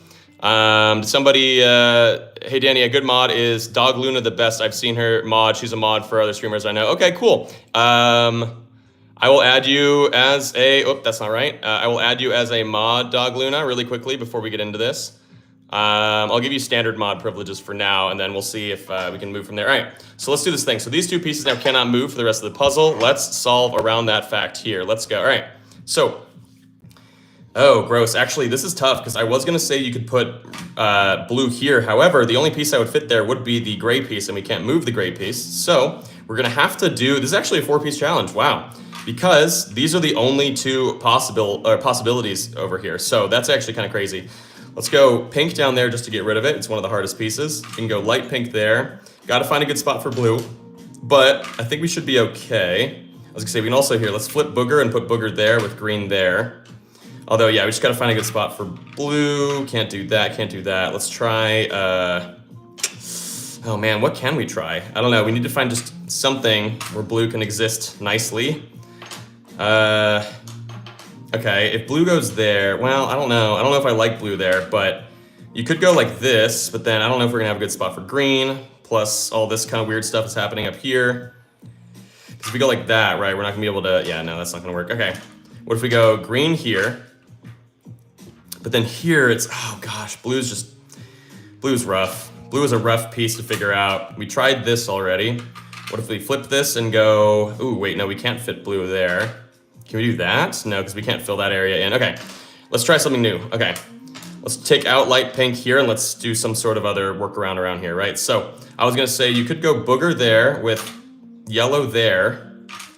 Somebody, hey Danny, a good mod is Dog Luna the best. I've seen her mod. She's a mod for other streamers I know. Okay, cool. I will add you as a, oh, that's not right. I will add you as a mod, Dog Luna, really quickly before we get into this. I'll give you standard mod privileges for now, and then we'll see if we can move from there. All right, so let's do this thing. So these two pieces now cannot move for the rest of the puzzle. Let's solve around that fact here. Let's go. All right, so, oh, gross. Actually, this is tough because I was going to say you could put blue here. However, the only piece that would fit there would be the gray piece, and we can't move the gray piece. So we're going to have to do, this is actually a 4-piece challenge. Wow. Because these are the only two possibilities over here. So that's actually kind of crazy. Let's go pink down there just to get rid of it. It's one of the hardest pieces. You can go light pink there. Got to find a good spot for blue. But I think we should be okay. I was gonna say, we can also here, let's flip booger and put booger there with green there. Although, yeah, we just got to find a good spot for blue. Can't do that, can't do that. Let's try, oh man, what can we try? I don't know, we need to find just something where blue can exist nicely. Okay, if blue goes there, well, I don't know. I don't know if I like blue there, but you could go like this, but then I don't know if we're gonna have a good spot for green, plus all this kind of weird stuff is happening up here. Because if we go like that, right, we're not gonna be able to, yeah, no, that's not gonna work. Okay, what if we go green here, but then here it's, oh gosh, blue's rough. Blue is a rough piece to figure out. We tried this already. What if we flip this and go, ooh, wait, no, we can't fit blue there. Can we do that? No, because we can't fill that area in. Okay, let's try something new. Okay, let's take out light pink here and let's do some sort of other workaround around here, right? So I was gonna say you could go booger there with yellow there,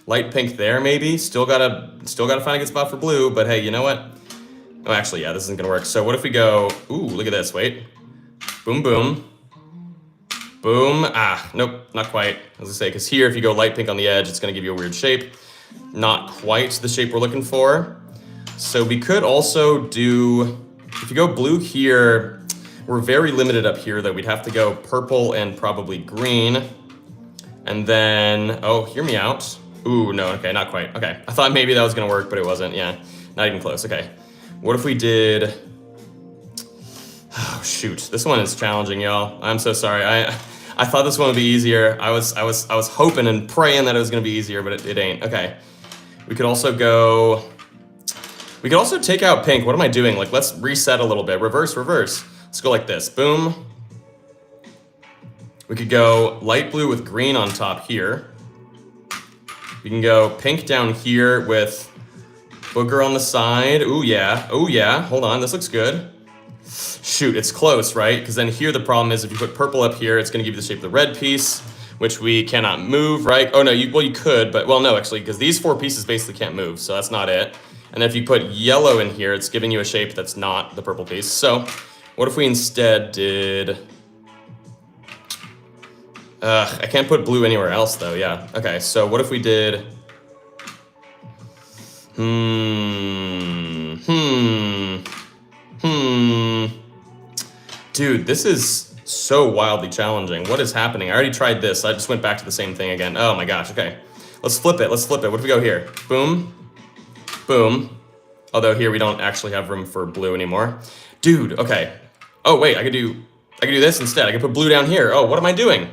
light pink there maybe. Still gotta find a good spot for blue, but hey, you know what? Oh, actually, yeah, this isn't gonna work. So what if we go, ooh, look at this, wait. Boom, boom. Boom, ah, nope, not quite. As I say, because here, if you go light pink on the edge, it's gonna give you a weird shape. Not quite the shape we're looking for. So we could also do, if you go blue here, we're very limited up here that we'd have to go purple and probably green. And then, oh, hear me out. Ooh, no, okay, not quite. Okay, I thought maybe that was gonna work, but it wasn't, yeah. Not even close, okay. What if we did, oh shoot, this one is challenging, y'all. I'm so sorry. I thought this one would be easier. I was hoping and praying that it was gonna be easier, but it ain't. Okay. We could also go, we could also take out pink. What am I doing? Like, let's reset a little bit. Reverse. Let's go like this. Boom. We could go light blue with green on top here. We can go pink down here with booger on the side. Ooh, yeah. Oh, yeah. Hold on. This looks good. Shoot, it's close, right? Because then here the problem is if you put purple up here, it's going to give you the shape of the red piece, which we cannot move, right? Oh, no, well, you could, but, well, no, actually, because these 4 pieces basically can't move, so that's not it. And then if you put yellow in here, it's giving you a shape that's not the purple piece. So what if we instead did... I can't put blue anywhere else, though, yeah. Okay, so what if we did... Dude, this is so wildly challenging. What is happening? I already tried this. I just went back to the same thing again. Oh my gosh, okay. Let's flip it. What if we go here? Boom. Boom. Although here we don't actually have room for blue anymore. Dude, okay. Oh wait, I could do this instead. I could put blue down here. Oh, what am I doing?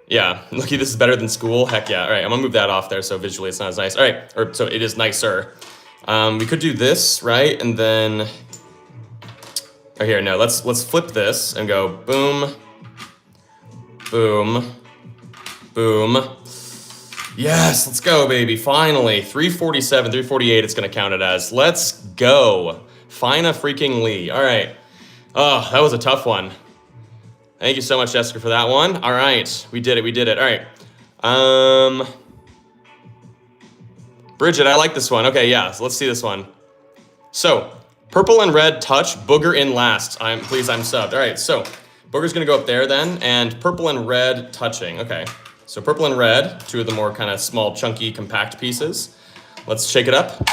Yeah, lucky this is better than school. Heck yeah. All right, I'm gonna move that off there so visually it's not as nice. All right, or so it is nicer. We could do this, right? And then, oh here, no, let's flip this and go boom, boom, boom. Yes, let's go, baby, finally. 347, 348, it's gonna count it as. Let's go. Fina freaking Lee. All right. Oh, that was a tough one. Thank you so much, Jessica, for that one. All right, we did it. All right. Bridget, I like this one. Okay, yeah, so let's see this one. So, purple and red touch, booger in last. I'm subbed. All right, so booger's gonna go up there then, and purple and red touching. Okay, so purple and red, 2 of the more kind of small, chunky, compact pieces. Let's shake it up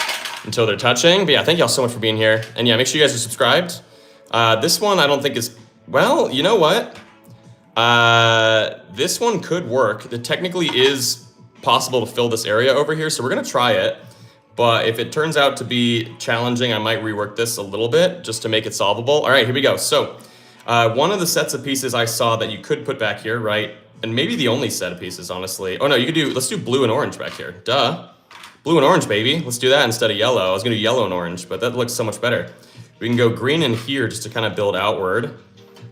until they're touching. But yeah, thank y'all so much for being here. And yeah, make sure you guys are subscribed. This one I don't think is, well, you know what? This one could work. It technically is possible to fill this area over here, so we're gonna try it. But if it turns out to be challenging, I might rework this a little bit just to make it solvable. All right, here we go. So one of the sets of pieces I saw that you could put back here, right? And maybe the only set of pieces, honestly. Oh no, you could do, let's do blue and orange back here. Duh. Blue and orange, baby. Let's do that instead of yellow. I was gonna do yellow and orange, but that looks so much better. We can go green in here just to kind of build outward.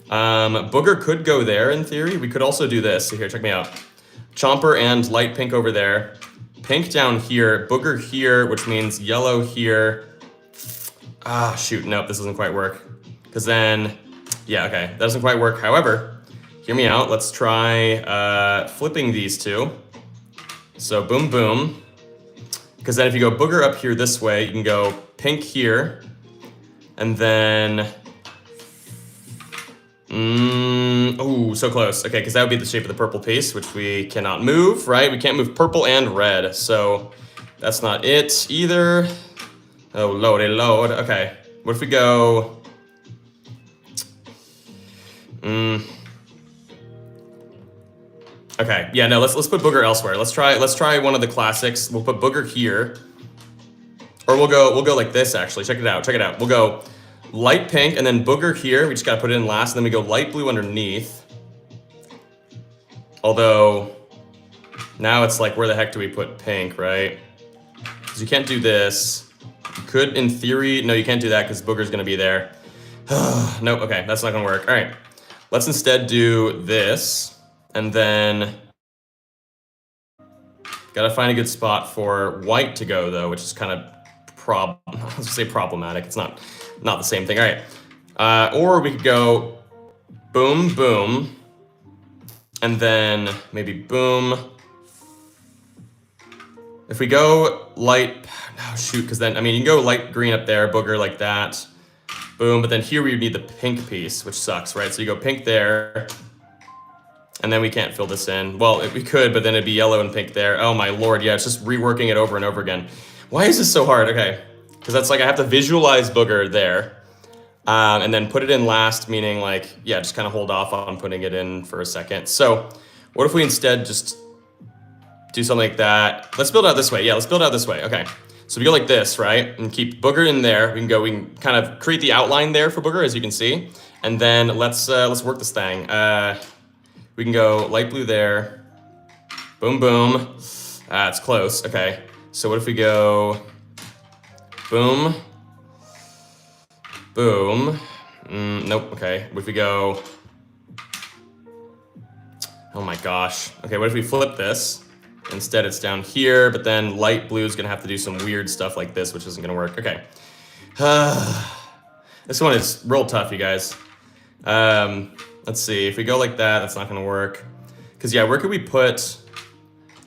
Booger could go there in theory. We could also do this. So here, check me out. Chomper and light pink over there. Pink down here, booger here, which means yellow here. Ah, shoot, nope, this doesn't quite work. Because then, yeah, okay, that doesn't quite work. However, hear me out. Let's try flipping these two. So boom, boom. Because then if you go booger up here this way, you can go pink here. And then, ooh, so close. Okay, because that would be the shape of the purple piece, which we cannot move, right? We can't move purple and red, so that's not it either. Oh, load. Okay, what if we go? Okay, yeah, no, let's put booger elsewhere. Let's try one of the classics. We'll put booger here, or we'll go like this. Actually, check it out. We'll go light pink and then booger here. We just gotta put it in last, and then we go light blue underneath. Although now it's like, where the heck do we put pink, right? Because you can't do this. You could, in theory, no, you can't do that because booger's gonna be there. Nope. Okay, that's not gonna work. All right, let's instead do this. And then gotta find a good spot for white to go though, which is kind of let's say problematic. It's not the same thing. All right, or we could go boom, boom, and then maybe boom. If we go light, oh shoot, because then, I mean, you can go light green up there, booger like that, boom, but then here we would need the pink piece, which sucks, right? So you go pink there. And then we can't fill this in. Well, we could, but then it'd be yellow and pink there. Oh my lord, yeah, it's just reworking it over and over again. Why is this so hard? Okay, because that's like, I have to visualize booger there, and then put it in last, meaning like, yeah, just kind of hold off on putting it in for a second. So what if we instead just do something like that? Let's build out this way. Yeah, let's build out this way. Okay, so we go like this, right? And keep booger in there. We can kind of create the outline there for booger, as you can see. And then let's work this thing. We can go light blue there. Boom, boom. It's close. Okay. So what if we go boom, boom. Nope. Okay. What if we go? Oh my gosh. Okay. What if we flip this? Instead, it's down here, but then light blue is gonna have to do some weird stuff like this, which isn't gonna work. Okay. This one is real tough, you guys. Let's see, if we go like that, that's not gonna work. Because yeah, where could we put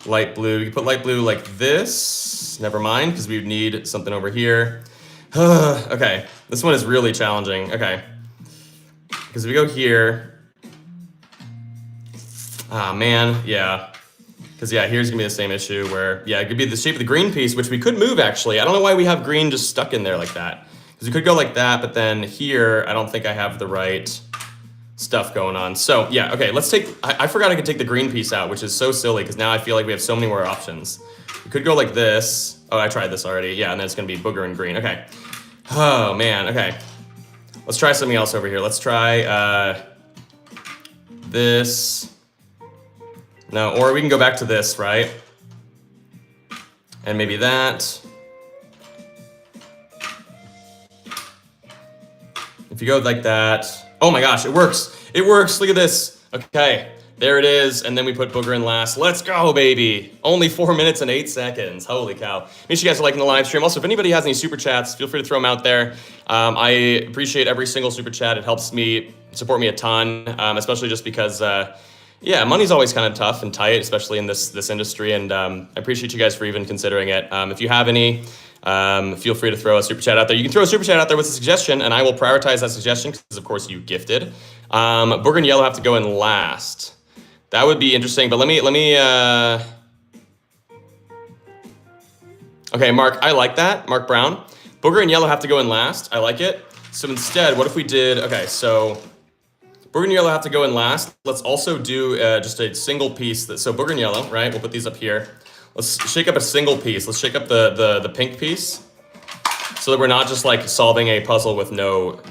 light blue? We could put light blue like this. Never mind, because we would need something over here. Okay, this one is really challenging. Okay, because if we go here, ah man, yeah. Because yeah, here's gonna be the same issue where, yeah, it could be the shape of the green piece, which we could move actually. I don't know why we have green just stuck in there like that. Because we could go like that, but then here, I don't think I have the right stuff going on. So yeah, okay, let's take, I forgot I could take the green piece out, which is so silly because now I feel like we have so many more options. We could go like this. Oh, I tried this already. Yeah, and then it's gonna be booger and green. Okay. Oh man, okay. Let's try something else over here. Let's try this. No, or we can go back to this, right? And maybe that. If you go like that, oh my gosh, it works. It works, look at this. Okay, there it is. And then we put booger in last. Let's go, baby. Only 4 minutes and 8 seconds. Holy cow. Make sure you guys are liking the live stream. Also, if anybody has any super chats, feel free to throw them out there. I appreciate every single super chat. It helps me, support me a ton, especially just because, yeah, money's always kind of tough and tight, especially in this industry. And I appreciate you guys for even considering it. If you have any, feel free to throw a super chat out there. You can throw a super chat out there with a suggestion, and I will prioritize that suggestion because, of course, you gifted. Booger and yellow have to go in last. That would be interesting, but let me. Okay, Mark, I like that. Mark Brown. Booger and yellow have to go in last. I like it. So instead, what if we did? Okay, so booger and yellow have to go in last. Let's also do just a single piece. So booger and yellow, right? We'll put these up here. Let's shake up a single piece. Let's shake up the pink piece so that we're not just like solving a puzzle with no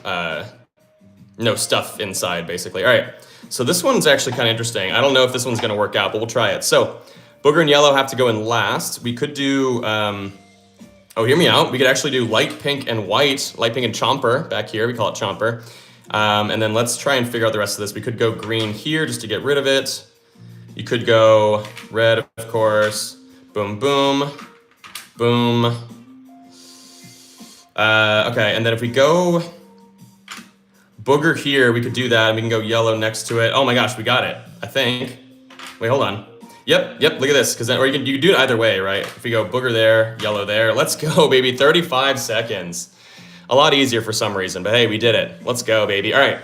stuff inside, basically. All right, so this one's actually kind of interesting. I don't know if this one's gonna work out, but we'll try it. So booger and yellow have to go in last. We could do, oh, hear me out. We could actually do light pink and white, light pink and chomper back here. We call it chomper. And then let's try and figure out the rest of this. We could go green here just to get rid of it. You could go red, of course. Boom, boom, boom. Okay, and then if we go booger here, we could do that, and we can go yellow next to it. Oh my gosh, we got it, I think. Wait, hold on. Yep, look at this, because then, or you can do it either way, right? If we go booger there, yellow there, let's go, baby, 35 seconds. A lot easier for some reason, but hey, we did it. Let's go, baby. All right.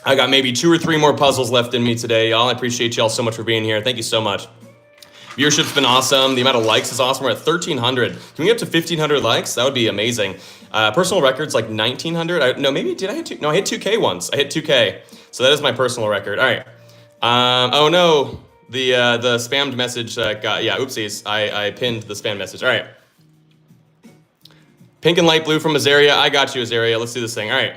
I got maybe 2 or 3 more puzzles left in me today, y'all. I appreciate y'all so much for being here. Thank you so much. Viewership's been awesome. The amount of likes is awesome. We're at 1,300. Can we get up to 1,500 likes? That would be amazing. Personal record's like 1,900. No, maybe, did I hit 2? No, I hit 2K once. I hit 2K. So that is my personal record. All right. Oh no, the spammed message got, yeah, oopsies. I pinned the spam message. All right. Pink and light blue from Azaria. I got you, Azaria. Let's do this thing. All right.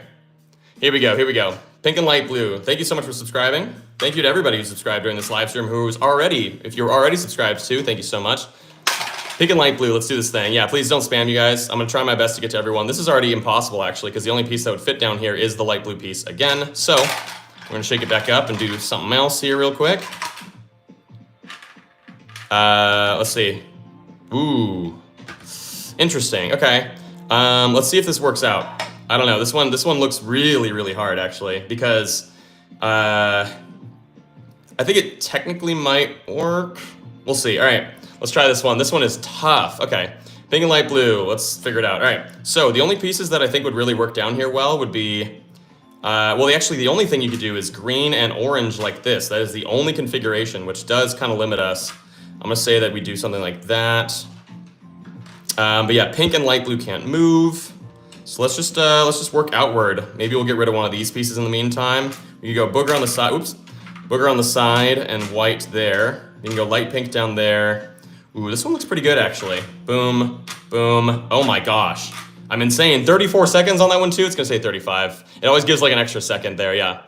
Here we go. Pink and light blue. Thank you so much for subscribing. Thank you to everybody who subscribed during this live stream if you're already subscribed too, thank you so much. Pink and light blue, let's do this thing. Yeah, please don't spam, you guys. I'm gonna try my best to get to everyone. This is already impossible, actually, because the only piece that would fit down here is the light blue piece again. So we're gonna shake it back up and do something else here real quick. Let's see. Ooh, interesting, okay. Let's see if this works out. I don't know, this one looks really, really hard, actually, because I think it technically might work. We'll see. All right, let's try this one. This one is tough. Okay, pink and light blue. Let's figure it out. All right, so the only pieces that I think would really work down here well would be, well, actually, the only thing you could do is green and orange like this. That is the only configuration, which does kind of limit us. I'm gonna say that we do something like that. But yeah, pink and light blue can't move. So let's just work outward. Maybe we'll get rid of one of these pieces in the meantime. We can go booger on the side. Oops. Booger on the side and white there. You can go light pink down there. Ooh, this one looks pretty good, actually. Boom, boom. Oh my gosh. I'm insane. 34 seconds on that one too. It's gonna say 35. It always gives like an extra second there, yeah.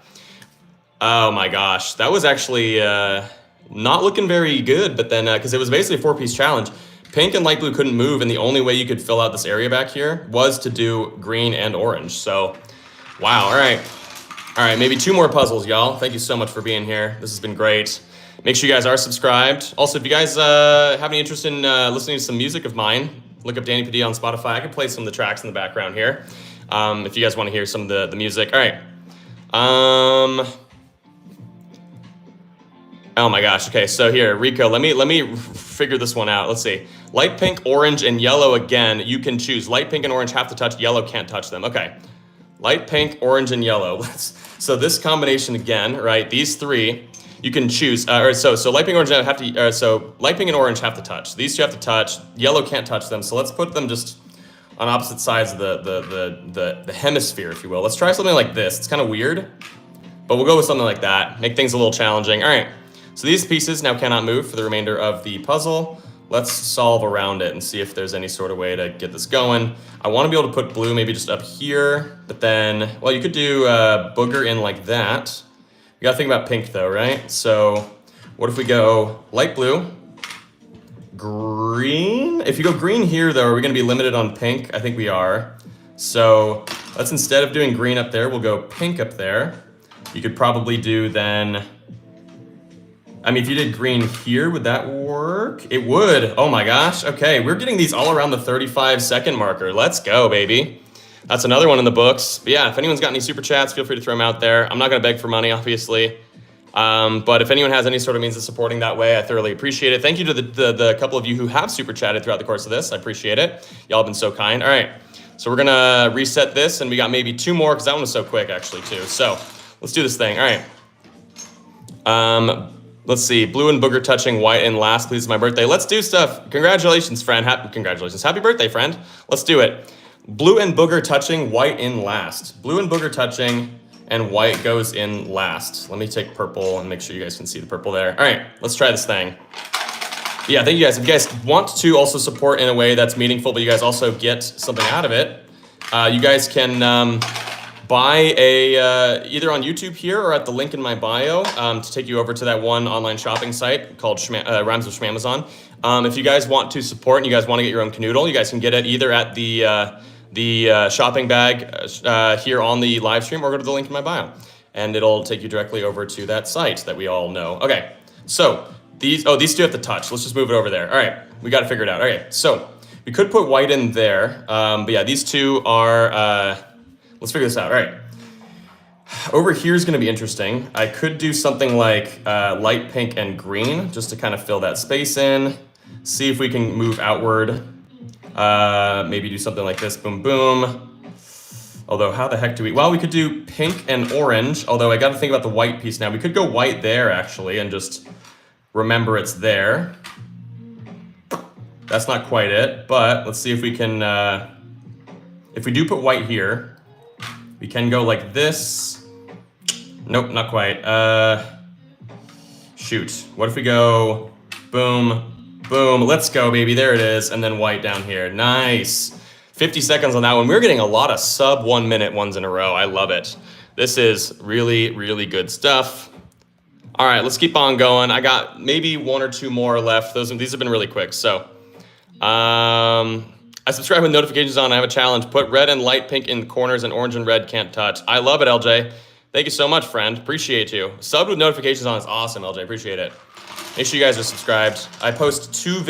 Oh my gosh. That was actually not looking very good, but then, because it was basically a 4-piece challenge. Pink and light blue couldn't move, and the only way you could fill out this area back here was to do green and orange. So, wow, all right. All right, maybe 2 more puzzles, y'all. Thank you so much for being here. This has been great. Make sure you guys are subscribed. Also, if you guys have any interest in listening to some music of mine, look up Danny Padilla on Spotify. I can play some of the tracks in the background here if you guys want to hear some of the music. All right. Oh my gosh. Okay, so here, Rico, let me figure this one out. Let's see. Light pink, orange, and yellow again. You can choose. Light pink and orange have to touch. Yellow can't touch them. Okay. Light pink, orange, and yellow. So this combination again, right? These 3, you can choose. So light pink, orange have to. So light pink and orange have to touch. These 2 have to touch. Yellow can't touch them. So let's put them just on opposite sides of the hemisphere, if you will. Let's try something like this. It's kind of weird, but we'll go with something like that. Make things a little challenging. All right. So these pieces now cannot move for the remainder of the puzzle. Let's solve around it and see if there's any sort of way to get this going. I want to be able to put blue maybe just up here, but then, well, you could do booger in like that. You gotta think about pink though, right? So what if we go light blue, green? If you go green here though, are we gonna be limited on pink? I think we are. So let's, instead of doing green up there, we'll go pink up there. You could probably do then, I mean, if you did green here, would that work? It would. Oh my gosh. Okay, we're getting these all around the 35-second marker. Let's go, baby. That's another one in the books. But yeah, if anyone's got any super chats, feel free to throw them out there. I'm not gonna beg for money, obviously. But if anyone has any sort of means of supporting that way, I thoroughly appreciate it. Thank you to the couple of you who have super chatted throughout the course of this. I appreciate it. Y'all have been so kind. All right, so we're gonna reset this, and we got maybe 2 more, because that one was so quick, actually, too. So let's do this thing. All right. Let's see, blue and booger touching, white in last, please, my birthday. Let's do stuff. Congratulations, friend. Congratulations. Happy birthday, friend. Let's do it. Blue and booger touching, white in last. Blue and booger touching, and white goes in last. Let me take purple and make sure you guys can see the purple there. All right, let's try this thing. Yeah, thank you guys. If you guys want to also support in a way that's meaningful, but you guys also get something out of it, you guys can buy a either on YouTube here or at the link in my bio to take you over to that one online shopping site called Rhymes with Schmamazon. If you guys want to support and you guys want to get your own Kanoodle, you guys can get it either at the shopping bag here on the live stream or go to the link in my bio. And it'll take you directly over to that site that we all know. Okay, so these two have to touch. Let's just move it over there. All right, we got to figure it out. Okay, so we could put white in there. But yeah, these two are, let's figure this out. All right, over here is gonna be interesting. I could do something like light pink and green just to kind of fill that space in. See if we can move outward. Maybe do something like this, boom, boom. Although, how the heck do we, well, we could do pink and orange, although I gotta think about the white piece now. We could go white there, actually, and just remember it's there. That's not quite it, but let's see if we can, if we do put white here, we can go like this. Nope, not quite. Shoot, what if we go boom, boom, let's go, baby, there it is, and then white down here, nice. 50 seconds on that one. We're getting a lot of sub 1 minute ones in a row. I love it. This is really, really good stuff. All right, let's keep on going. I got maybe 1 or 2 more left. These have been really quick. So, I subscribe with notifications on. I have a challenge. Put red and light pink in the corners and orange and red can't touch. I love it, LJ. Thank you so much, friend. Appreciate you. Sub with notifications on is awesome, LJ. Appreciate it. Make sure you guys are subscribed. I post 2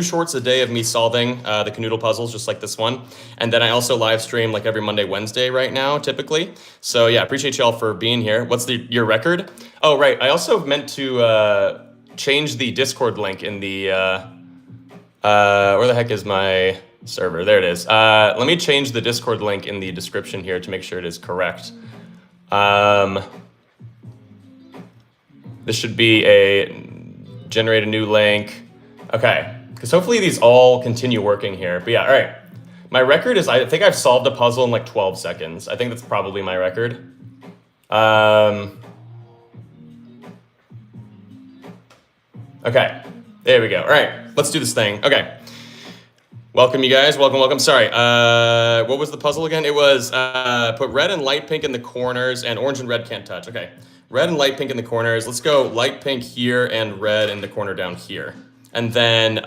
shorts a day of me solving the Kanoodle puzzles, just like this one. And then I also live stream like every Monday, Wednesday right now, typically. So yeah, appreciate y'all for being here. What's your record? Oh, right. I also meant to change the Discord link in the, where the heck is my server? There it is. Let me change the Discord link in the description here to make sure it is correct. This should be generate a new link. Okay, because hopefully these all continue working here. But yeah, all right. My record is, I think I've solved a puzzle in like 12 seconds. I think that's probably my record. Okay, there we go. All right, let's do this thing. Okay. Welcome, you guys. Welcome, welcome. Sorry, what was the puzzle again? It was put red and light pink in the corners and orange and red can't touch. Okay. Red and light pink in the corners. Let's go light pink here and red in the corner down here. And then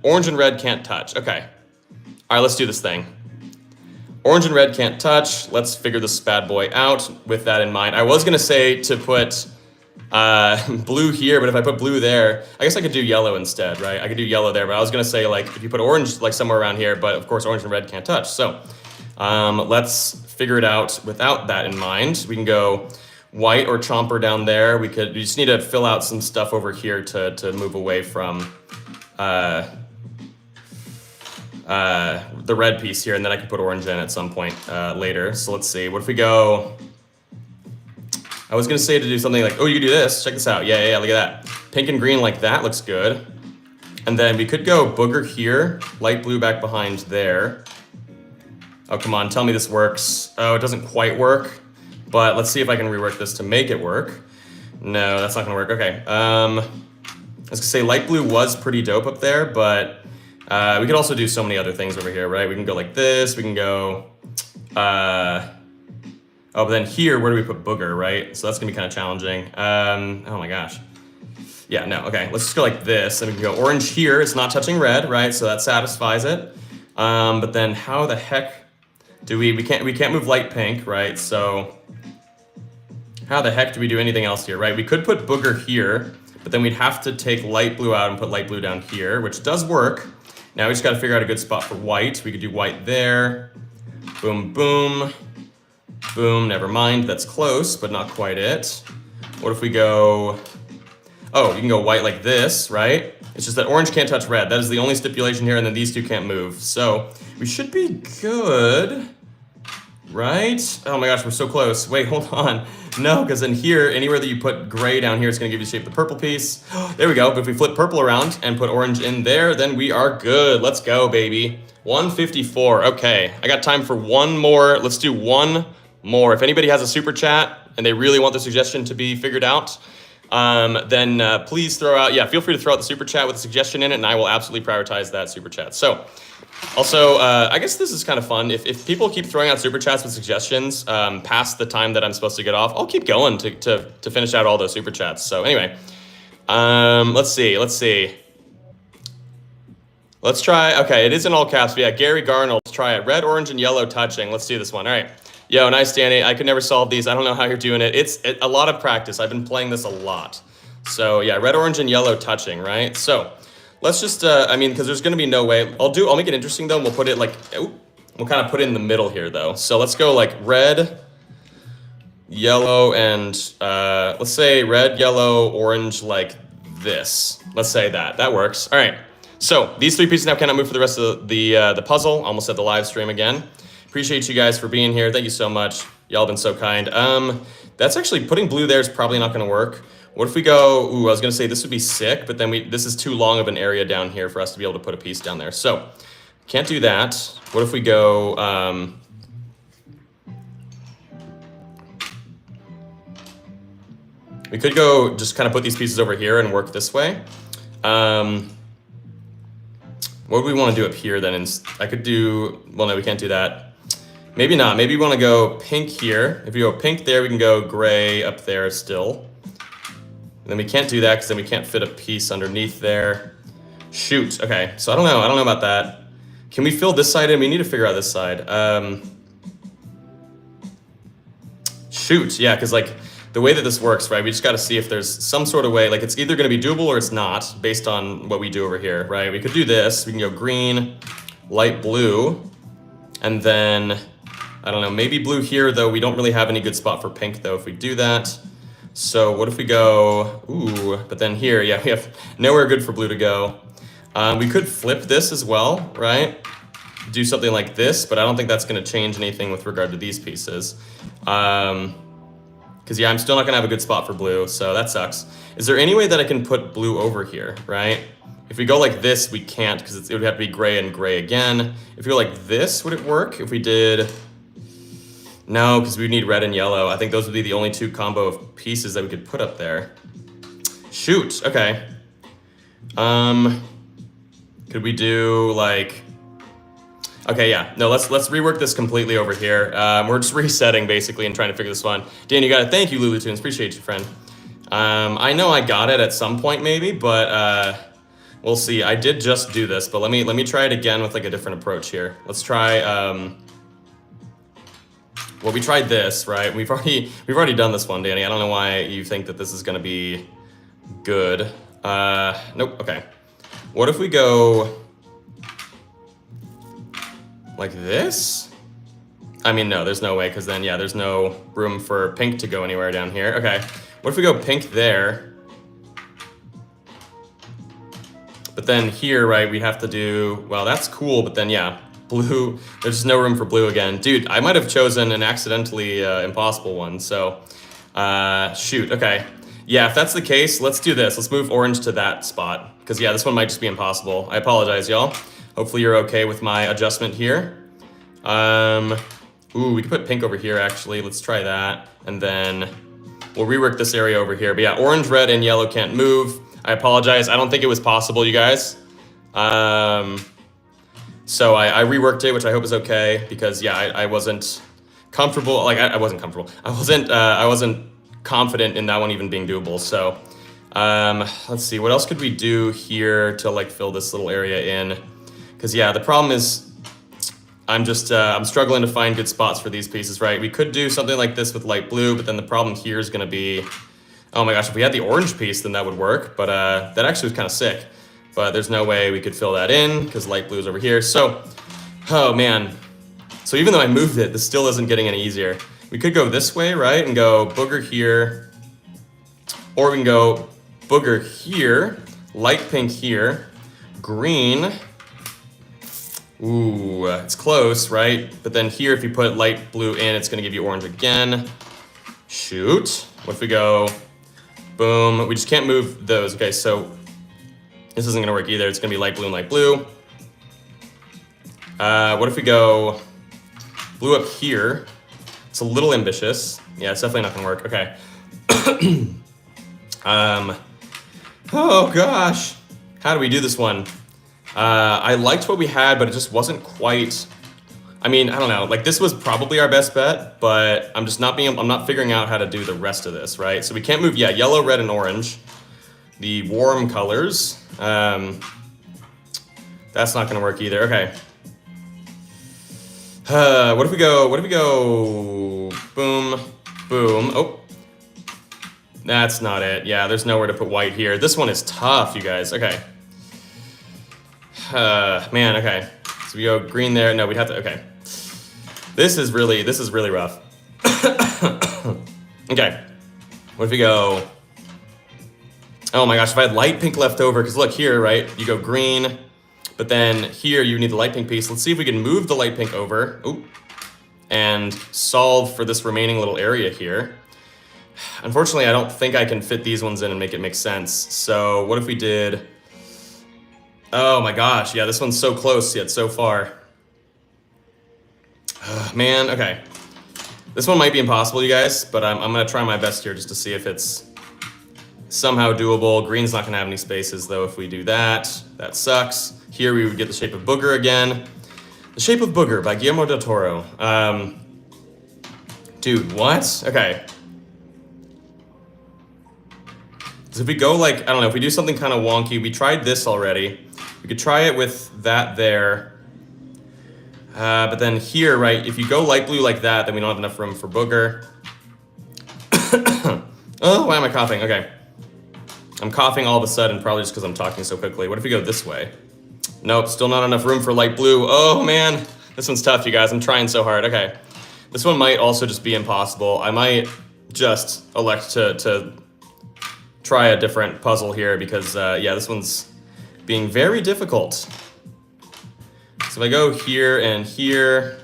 orange and red can't touch. Okay. All right, let's do this thing. Orange and red can't touch. Let's figure this bad boy out with that in mind. I was going to say to put blue here, but if I put blue there, I guess I could do yellow instead, right? I could do yellow there, but I was going to say like if you put orange like somewhere around here, but of course orange and red can't touch. So let's figure it out without that in mind. We can go white or chomper down there. We just need to fill out some stuff over here to move away from the red piece here, and then I can put orange in at some point later. So let's see, what if we go, I was gonna say to do something like, oh, you could do this, check this out. Yeah, look at that. Pink and green like that, looks good. And then we could go booger here, light blue back behind there. Oh, come on, tell me this works. Oh, it doesn't quite work. But let's see if I can rework this to make it work. No, that's not gonna work. Okay. I was gonna say light blue was pretty dope up there, but we could also do so many other things over here, right? We can go like this. We can go. Oh, but then here, where do we put booger, right? So that's gonna be kind of challenging. Oh my gosh. Yeah, no. Okay, let's just go like this, and we can go orange here. It's not touching red, right? So that satisfies it. But then how the heck do we can't move light pink, right? So how the heck do we do anything else here, right? We could put booger here, but then we'd have to take light blue out and put light blue down here, which does work. Now we just gotta figure out a good spot for white. We could do white there. Boom, boom, boom, never mind. That's close, but not quite it. What if we go, oh, you can go white like this, right? It's just that orange can't touch red. That is the only stipulation here, and then these two can't move. So we should be good, right? Oh my gosh, we're so close. Wait, hold on. No, because in here, anywhere that you put gray down here, it's gonna give you the shape of the purple piece. There we go, but if we flip purple around and put orange in there, then we are good. Let's go, baby. 154, okay. I got time for one more. Let's do one more. If anybody has a super chat and they really want the suggestion to be figured out, then please throw out, feel free to throw out the super chat with a suggestion in it, and I will absolutely prioritize that super chat. So, also, I guess this is kind of fun. If people keep throwing out super chats with suggestions past the time that I'm supposed to get off, I'll keep going to finish out all those super chats. So anyway, let's see. Let's try, okay, it is in all caps, but yeah, Gary Garnold, let's try it. Red, orange, and yellow touching. Let's do this one, all right. Yo, nice, Danny. I could never solve these. I don't know how you're doing it. It's a lot of practice. I've been playing this a lot. So yeah, red, orange, and yellow touching, right? So let's just, because there's gonna be no way. I'll make it interesting though, and we'll put it like, we'll kind of put it in the middle here though. So let's go like red, yellow, and let's say red, yellow, orange like this. Let's say that. That works. All right. So these three pieces now cannot move for the rest of the puzzle. Almost at the live stream again. Appreciate you guys for being here. Thank you so much. Y'all have been so kind. That's actually, putting blue there is probably not gonna work. What if we go, I was gonna say this would be sick, but then this is too long of an area down here for us to be able to put a piece down there. So, can't do that. What if we go, we could go just kind of put these pieces over here and work this way. What do we want to do up here then? I could do, well, no, we can't do that. Maybe not. Maybe we want to go pink here. If we go pink there, we can go gray up there still. And then we can't do that because then we can't fit a piece underneath there. Shoot. Okay. So I don't know. I don't know about that. Can we fill this side in? We need to figure out this side. Shoot. Yeah, because like the way that this works, right? We just got to see if there's some sort of way, like it's either going to be doable or it's not based on what we do over here, right? We could do this. We can go green, light blue, and then, I don't know, maybe blue here, though. We don't really have any good spot for pink, though, if we do that. So what if we go, but then here, yeah, we have nowhere good for blue to go. We could flip this as well, right? Do something like this, but I don't think that's going to change anything with regard to these pieces. Because yeah, I'm still not gonna have a good spot for blue, so that sucks. Is there any way that I can put blue over here, right? If we go like this, we can't, because it would have to be gray and gray again. If we go like this, would it work? If we did, no, because we need red and yellow. I think those would be the only two combo of pieces that we could put up there. Shoot, okay. Could we do like, okay, yeah. No, let's rework this completely over here. We're just resetting basically and trying to figure this one. Dan, you got it. Thank you, Lulu Tunes. Appreciate you, friend. I know I got it at some point maybe, but we'll see. I did just do this, but let me try it again with like a different approach here. Let's try. Well, we tried this, right? We've already done this one, Danny. I don't know why you think that this is gonna be good. Nope. Okay. What if we go like this? I mean, no, there's no way, because then, yeah, there's no room for pink to go anywhere down here. Okay, what if we go pink there? But then here, right, we'd have to do, well, that's cool, but then, yeah, blue, there's just no room for blue again. Dude, I might have chosen an accidentally impossible one, so, shoot, okay. Yeah, if that's the case, let's do this. Let's move orange to that spot, because, yeah, this one might just be impossible. I apologize, y'all. Hopefully you're okay with my adjustment here. We could put pink over here, actually. Let's try that. And then we'll rework this area over here. But yeah, orange, red, and yellow can't move. I apologize. I don't think it was possible, you guys. So I reworked it, which I hope is okay, because yeah, I wasn't comfortable. Like I wasn't comfortable. I wasn't confident in that one even being doable. So let's see, what else could we do here to like fill this little area in? Because yeah, the problem is I'm struggling to find good spots for these pieces, right? We could do something like this with light blue, but then the problem here is going to be, oh my gosh, if we had the orange piece, then that would work. But that actually was kind of sick. But there's no way we could fill that in because light blue is over here. So, oh man. So even though I moved it, this still isn't getting any easier. We could go this way, right? And go booger here. Or we can go booger here, light pink here, green. Ooh, it's close, right? But then here, if you put light blue in, it's gonna give you orange again. Shoot. What if we go, boom. We just can't move those. Okay, so this isn't gonna work either. It's gonna be light blue and light blue. What if we go blue up here? It's a little ambitious. Yeah, it's definitely not gonna work. Okay. Um, oh gosh, how do we do this one? I liked what we had, but it just wasn't quite. I mean, I don't know. Like this was probably our best bet, but I'm not figuring out how to do the rest of this, right? So we can't move. Yeah, yellow, red, and orange, the warm colors. That's not gonna work either. Okay. What if we go? Boom, boom. Oh, that's not it. Yeah, there's nowhere to put white here. This one is tough, you guys. Okay. Man. Okay. So we go green there. No, we'd have to. Okay. This is really rough. Okay. What if we go? Oh my gosh, if I had light pink left over, because look here, right? You go green, but then here you need the light pink piece. Let's see if we can move the light pink over. Ooh. And solve for this remaining little area here. Unfortunately, I don't think I can fit these ones in and make it make sense. So what if we did... Oh my gosh, yeah, this one's so close yet so far. Man, okay. This one might be impossible, you guys, but I'm gonna try my best here just to see if it's somehow doable. Green's not gonna have any spaces though if we do that. That sucks. Here we would get the shape of Booger again. The Shape of Booger by Guillermo del Toro. Dude, what? Okay. So if we go like, I don't know, if we do something kind of wonky, we tried this already. We could try it with that there. But then here, right, if you go light blue like that, then we don't have enough room for Booger. Oh, why am I coughing? Okay. I'm coughing all of a sudden, probably just because I'm talking so quickly. What if we go this way? Nope, still not enough room for light blue. Oh man, this one's tough, you guys. I'm trying so hard. Okay. This one might also just be impossible. I might just elect to try a different puzzle here because, yeah, this one's being very difficult. So if I go here and here,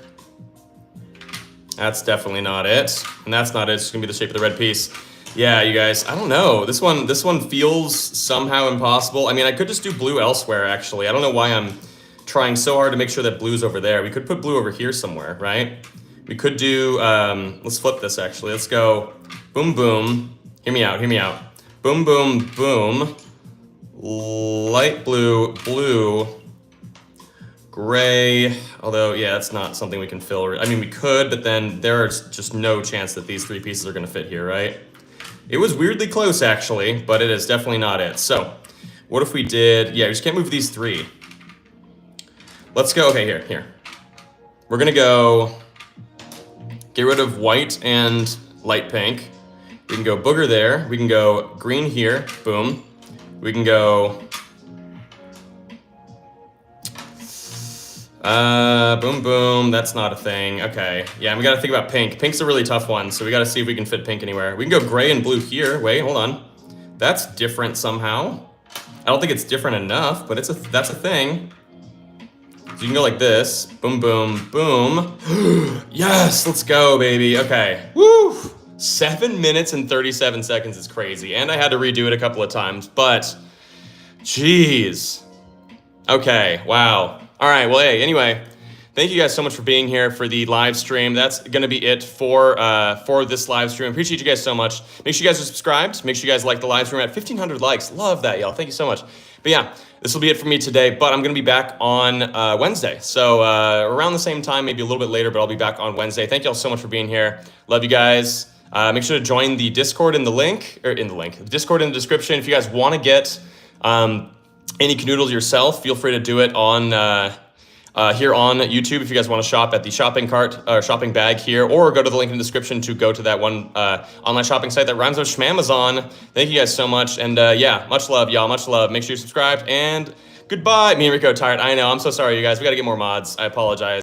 that's definitely not it. And that's not it, it's just gonna be the shape of the red piece. Yeah, you guys, I don't know. This one feels somehow impossible. I mean, I could just do blue elsewhere, actually. I don't know why I'm trying so hard to make sure that blue's over there. We could put blue over here somewhere, right? We could do, let's flip this, actually. Let's go boom, boom. Hear me out. Boom, boom, boom. Light blue, blue, gray. Although, yeah, that's not something we can fill. I mean, we could, but then there's just no chance that these three pieces are gonna fit here, right? It was weirdly close, actually, but it is definitely not it. So, what if we did... Yeah, we just can't move these three. Let's go... Okay, here. We're gonna go... Get rid of white and light pink. We can go Booger there. We can go green here. Boom. We can go... boom, boom. That's not a thing. Okay. Yeah, and we gotta think about pink. Pink's a really tough one, so we gotta see if we can fit pink anywhere. We can go gray and blue here. Wait, hold on. That's different somehow. I don't think it's different enough, but that's a thing. So you can go like this. Boom, boom, boom. Yes, let's go, baby. Okay. Woo! 7 minutes and 37 seconds is crazy. And I had to redo it a couple of times, but jeez. Okay, wow. All right, well, hey, anyway, thank you guys so much for being here for the live stream. That's going to be it for this live stream. Appreciate you guys so much. Make sure you guys are subscribed. Make sure you guys like the live stream at 1,500 likes. Love that, y'all. Thank you so much. But yeah, this will be it for me today, but I'm going to be back on Wednesday. So around the same time, maybe a little bit later, but I'll be back on Wednesday. Thank y'all so much for being here. Love you guys. Make sure to join the Discord in the Discord in the description. If you guys want to get... any Kanoodles yourself, feel free to do it on here on YouTube if you guys want to shop at the shopping cart or shopping bag here, or go to the link in the description to go to that one online shopping site that rhymes with Schmamazon. Thank you guys so much, and yeah, much love, y'all, much love. Make sure you're subscribed, and goodbye. Me and Rico tired. I know, I'm so sorry, you guys. We got to get more mods. I apologize.